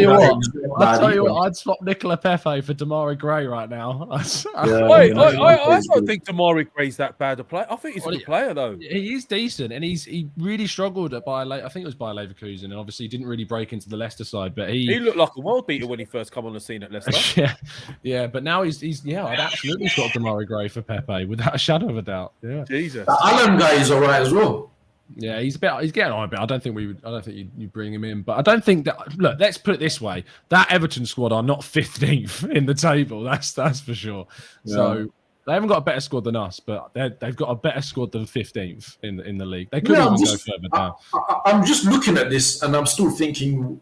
you what, I'd swap Nicola Pepe for Demarai Gray right now. I don't think Demarai Gray's that bad a player. I think he's a good player though. He is decent, and he really struggled at I think it was by Leverkusen, and obviously he didn't really break into the Leicester side. But he looked like a world beater when he first come on the scene at Leicester. yeah. But now he's I'd absolutely swap Demarai Gray for Pepe without a shadow of a doubt. Yeah. Jesus. The Alan guy is all right as well. Yeah, he's getting on a bit. I don't think you bring him in, but I don't think that. Look, let's put it this way: that Everton squad are not 15th in the table. That's for sure. Yeah. So they haven't got a better squad than us, but they've got a better squad than 15th in the league. They could even go further down. I'm just looking at this, and I'm still thinking,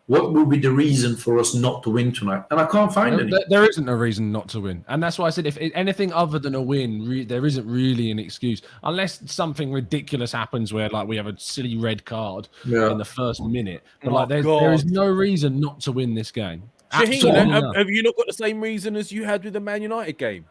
what will be the reason for us not to win tonight? And I can't find any. There isn't a reason not to win. And that's why I said if anything other than a win, there isn't really an excuse. Unless something ridiculous happens where like we have a silly red card in the first minute. But there is no reason not to win this game. Shaheen, have you not got the same reason as you had with the Man United game?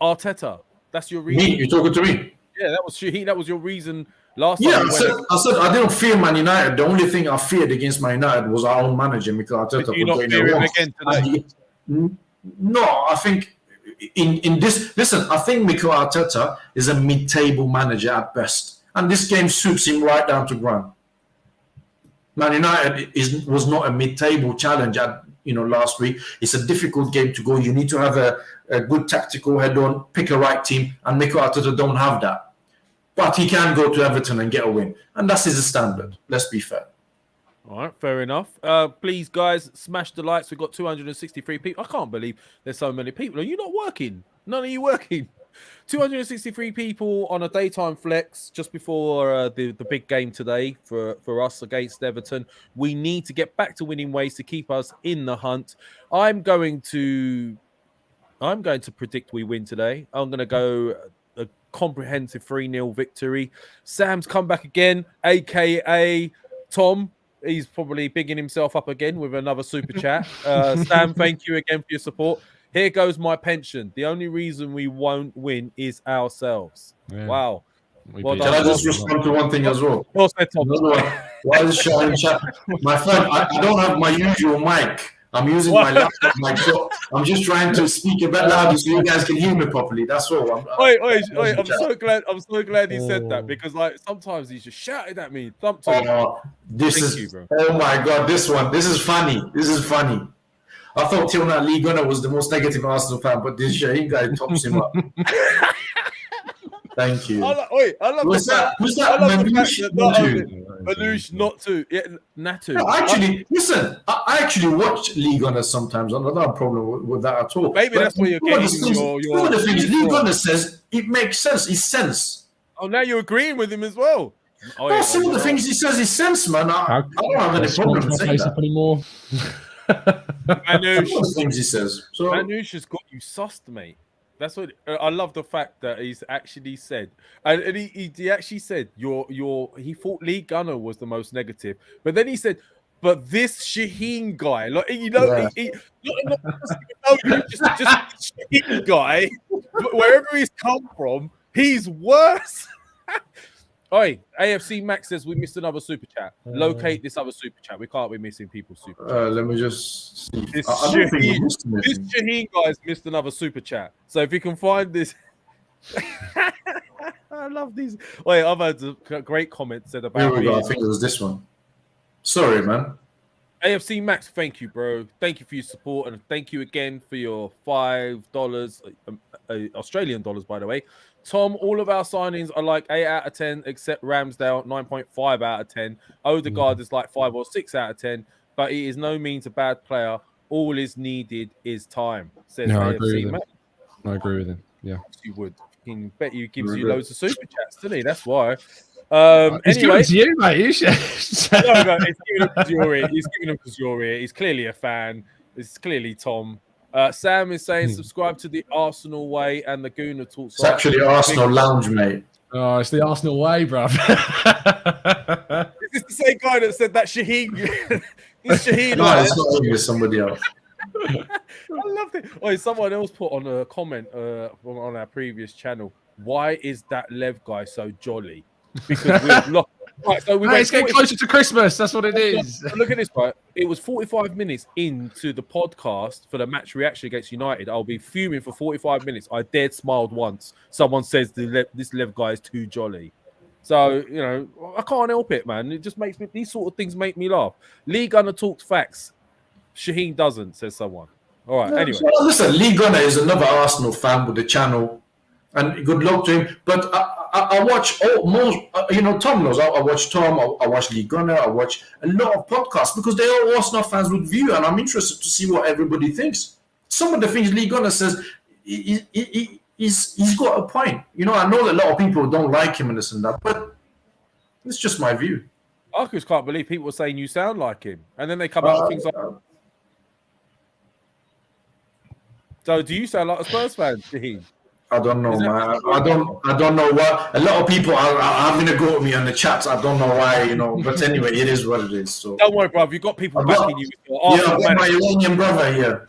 Arteta. That's your reason. Me? You're talking to me? Yeah, that was Shaheen. That was your reason last time. I said I didn't fear Man United. The only thing I feared against Man United was our own manager, Mikel Arteta. Did you not fear him again today? No, I think in this. Listen, I think Mikel Arteta is a mid-table manager at best, and this game suits him right down to ground. Man United was not a mid-table challenge last week. It's a difficult game to go. You need to have a good tactical head-on, pick a right team, and Mikel Arteta don't have that. But he can go to Everton and get a win. And that's his standard. Let's be fair. All right, fair enough. Please, guys, smash the likes. We've got 263 people. I can't believe there's so many people. Are you not working? None of you working? 263 people on a daytime flex just before the big game today for us against Everton. We need to get back to winning ways to keep us in the hunt. I'm going to predict we win today. I'm going to go a comprehensive 3-0 victory. Sam's come back again, a.k.a. Tom. He's probably bigging himself up again with another super chat. Sam, thank you again for your support. Here goes my pension. The only reason we won't win is ourselves. Yeah. Wow. Can I just respond to one thing as well? Why is Shaheen chat? My friend, I don't have my usual mic. I'm using my laptop mic. So I'm just trying to speak a bit louder so you guys can hear me properly. That's all. I'm so glad. I'm so glad he said that because sometimes he's just shouting at me. Oh my God, this is funny. This is funny. I thought till now Lee Gunner was the most negative Arsenal fan, but this Shaheen guy tops him up. Thank you. I love Who's that? Manouche, not to. Yeah, Natu. No, actually, listen, I actually watch Lee Gunner sometimes. I don't have a problem with that at all. Maybe that's where you're getting some of the things Lee Gunner says, it makes sense. It's sense. Oh, now you're agreeing with him as well. Some of the things he says is sense, man. I don't have any problem with saying that. Anymore. Manouche, things he says. So Manouche has got you sussed, mate. That's what I love. The fact that he's actually said, and he actually said he thought Lee Gunner was the most negative, but then he said, but this Shaheen guy, like just Shaheen guy, wherever he's come from, he's worse. Oi, AFC Max says we missed another super chat. Locate this other super chat. We can't be missing people's super chat. Let me just see. This Shaheen guy's missed another super chat. So if you can find this, I love these. Wait, I've had a great comment said about. Here we go. I think it was this one. Sorry, man. AFC Max, thank you, bro. Thank you for your support, and thank you again for your $5 Australian dollars, by the way. Tom, all of our signings are like 8 out of 10, except Ramsdale, 9.5 out of 10. Odegaard is like 5 or 6 out of 10, but he is no means a bad player. All is needed is time, says AFC Max. I agree with him. Yeah, you would. I bet you gives you loads of super chats, doesn't he? That's why. Anyway, to you, mate. You should. No, he's giving him because you're here. He's clearly a fan. It's clearly Tom. Sam is saying subscribe to the Arsenal Way and the Goonertalk. It's actually Arsenal Lounge, mate. Oh, it's the Arsenal way, bro. Is this the same guy that said that Shaheen? This Shaheen. No, it's not you, it's somebody else. I loved it. Oh, someone else put on a comment on our previous channel. Why is that Lev guy so jolly? Because we've lost. Right, so it's getting closer to Christmas. That's what it is. Look at this, right? It was 45 minutes into the podcast for the match reaction against United. I'll be fuming for 45 minutes. I dared smiled once. Someone says this Lev guy is too jolly. So, you know, I can't help it, man. It just makes me, these sort of things make me laugh. Lee Gunner talks facts. Shaheen doesn't, says someone. All right, anyway. So, listen, Lee Gunner is another Arsenal fan with the channel. And good luck to him. But I watch Tom knows. I watch Tom. I watch Lee Gunner. I watch a lot of podcasts because they are Arsenal fans with view, and I'm interested to see what everybody thinks. Some of the things Lee Gunner says, he's got a point. You know, I know that a lot of people don't like him and this and that, but it's just my view. I just can't believe people are saying you sound like him, and then they come out with things like. So, do you sound like a Spurs fan, Shaheen? I don't know, man. I don't know why. A lot of people are having a go at me on the chats. I don't know why, you know. But anyway, it is what it is. So don't worry, bro. You've got people backing you. Yeah, my Iranian brother here.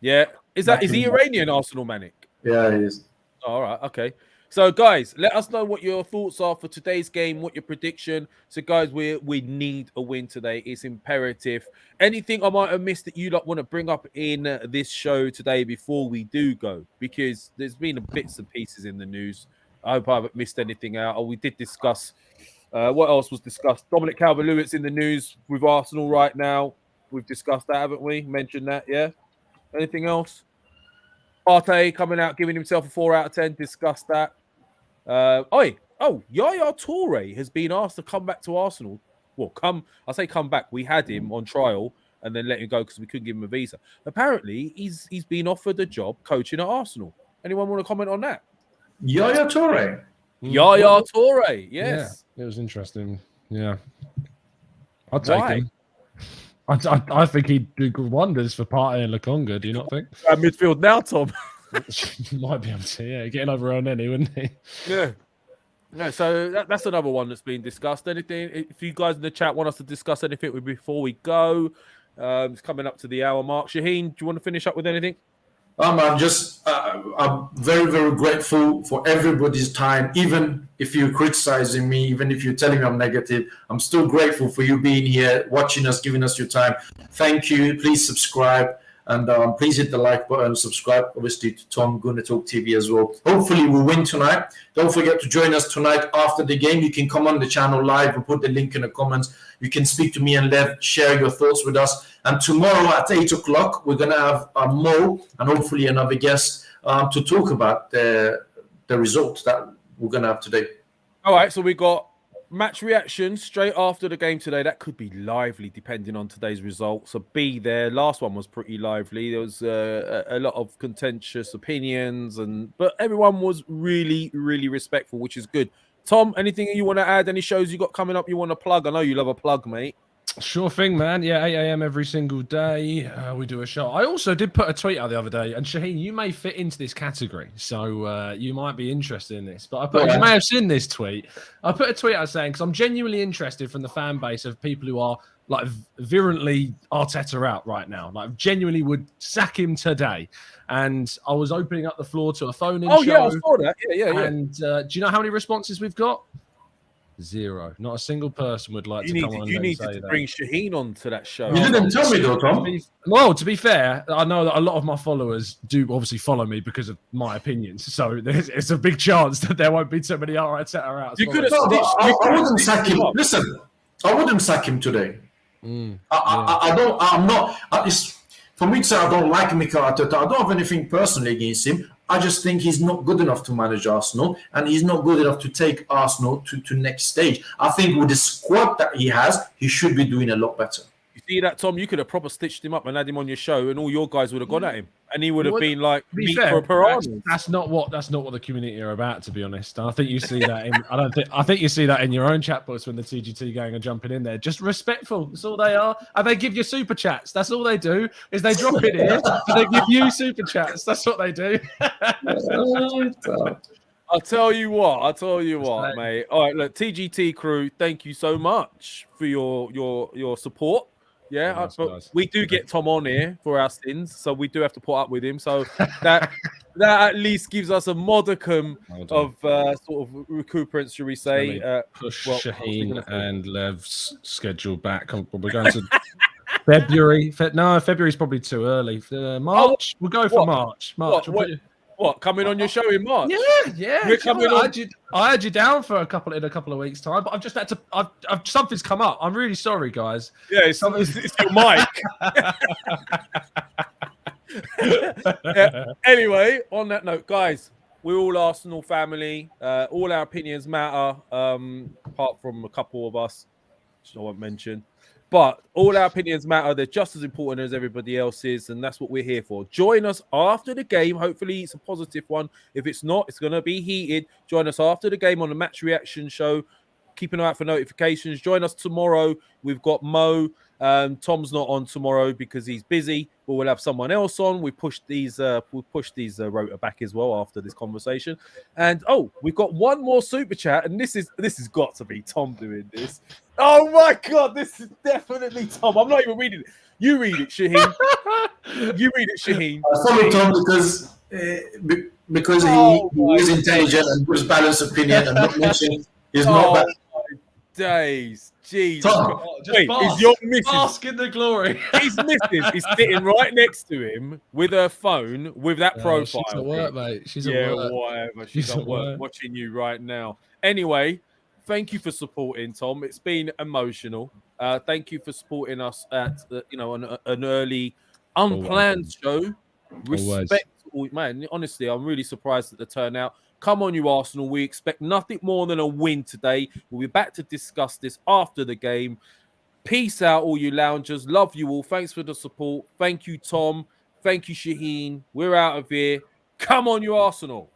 Yeah, is he Iranian Arsenal manic? Yeah, he is. All right, okay. So, guys, let us know what your thoughts are for today's game, what your prediction. So, guys, we need a win today. It's imperative. Anything I might have missed that you want to bring up in this show today before we do go? Because there's been bits and pieces in the news. I hope I haven't missed anything out. Oh, we did discuss what else was discussed. Dominic Calvert-Lewin in the news with Arsenal right now. We've discussed that, haven't we? Mentioned that, yeah? Anything else? Partey coming out, giving himself a 4 out of 10. Discussed that. Yaya Toure has been asked to come back to Arsenal. Well, come back. We had him on trial and then let him go because we couldn't give him a visa. Apparently, he's been offered a job coaching at Arsenal. Anyone want to comment on that? Yaya Toure. Yaya Toure, yes. Yeah, it was interesting. Yeah. I'll take him. I think he'd do good wonders for Partey and Lokonga, do you not think? Midfield now, Tom. Might be able to, getting over on any, wouldn't he? Yeah. No, so that's another one that's been discussed. Anything, if you guys in the chat want us to discuss anything before we go, it's coming up to the hour mark. Shaheen, do you want to finish up with anything? I'm very, very grateful for everybody's time. Even if you're criticizing me, even if you're telling me I'm negative, I'm still grateful for you being here, watching us, giving us your time. Thank you. Please subscribe. And please hit the like button and subscribe, obviously, to Tom Goonertalk TV as well. Hopefully, we'll win tonight. Don't forget to join us tonight after the game. You can come on the channel live and put the link in the comments. You can speak to me and Lev, share your thoughts with us. And tomorrow at 8 o'clock, we're going to have Mo and hopefully another guest to talk about the results that we're going to have today. All right, so we got match reaction straight after the game today. That could be lively depending on today's results. So be there. Last one was pretty lively. There was a lot of contentious opinions, but everyone was really, really respectful, which is good. Tom, anything you want to add? Any shows you got coming up you want to plug? I know you love a plug, mate. Sure thing, man. Yeah, 8 a.m. every single day. We do a show. I also did put a tweet out the other day, and Shaheen, you may fit into this category, so you might be interested in this. But you may have seen this tweet. I put a tweet out saying, because I'm genuinely interested from the fan base of people who are like virulently Arteta out right now, like genuinely would sack him today. And I was opening up the floor to a phone-in show. Yeah, I saw that. Yeah. And do you know how many responses we've got? 0. Not a single person would like to come on. You need to bring Shaheen on to that show. You didn't tell me though, Tom. Well, to be fair, I know that a lot of my followers do obviously follow me because of my opinions. So it's a big chance that there won't be so many Arteta out. You could have. I wouldn't sack him. Listen, I wouldn't sack him today. I don't. I'm not. For me to say I don't like Mikel Arteta, I don't have anything personally against him. I just think he's not good enough to manage Arsenal, and he's not good enough to take Arsenal to next stage. I think with the squad that he has, he should be doing a lot better. You see that, Tom? You could have proper stitched him up and had him on your show, and all your guys would have gone at him. and he would have been like To be meat fair, for a piranha. that's not what the community are about, to be honest. And I think you see that in I think you see that in your own chat box when the TGT gang are jumping in there. Just respectful. That's all they are. And they give you super chats. That's all they do. Is they drop it here and they give you super chats. That's what they do. I'll tell you what, mate. All right, look, TGT crew, thank you so much for your support. Yeah, nice. we do get Tom on here for our sins, so we do have to put up with him. So that at least gives us a modicum of sort of recuperance, should we say? Push Shaheen and Lev's schedule back. We're going to February. No, February's probably too early. March. We'll go for March. What, coming on your show in March? Yeah. We're coming on. I had you down for a couple of weeks' time, but I've just had to. Something's come up. I'm really sorry, guys. Yeah, it's your mic. Yeah. Anyway, on that note, guys, we're all Arsenal family. All our opinions matter, apart from a couple of us, which I won't mention. But all our opinions matter. They're just as important as everybody else's, and that's what we're here for. Join us after the game. Hopefully, it's a positive one. If it's not, it's going to be heated. Join us after the game on the Match Reaction Show. Keep an eye out for notifications. Join us tomorrow. We've got Mo. Tom's not on tomorrow because he's busy, but we'll have someone else on. We pushed these rota back as well after this conversation. And we've got one more super chat, and this has got to be Tom doing this. Oh my God, this is definitely Tom. I'm not even reading it. You read it, Shaheen. You read it, Shaheen. Sorry, Tom, because he is intelligent and gives balanced opinion and not mentioning he's not bad. Days, jeez. Tom, wait, is your missus? Bask in the glory. His missus is sitting right next to him with her phone with that profile. She's at work, mate. She's at work. Whatever. She's at work watching you right now. Anyway, thank you for supporting, Tom. It's been emotional. Thank you for supporting us at an early, unplanned show. Respect, man. Honestly, I'm really surprised at the turnout. Come on, you Arsenal. We expect nothing more than a win today. We'll be back to discuss this after the game. Peace out, all you loungers. Love you all. Thanks for the support. Thank you, Tom. Thank you, Shaheen. We're out of here. Come on, you Arsenal.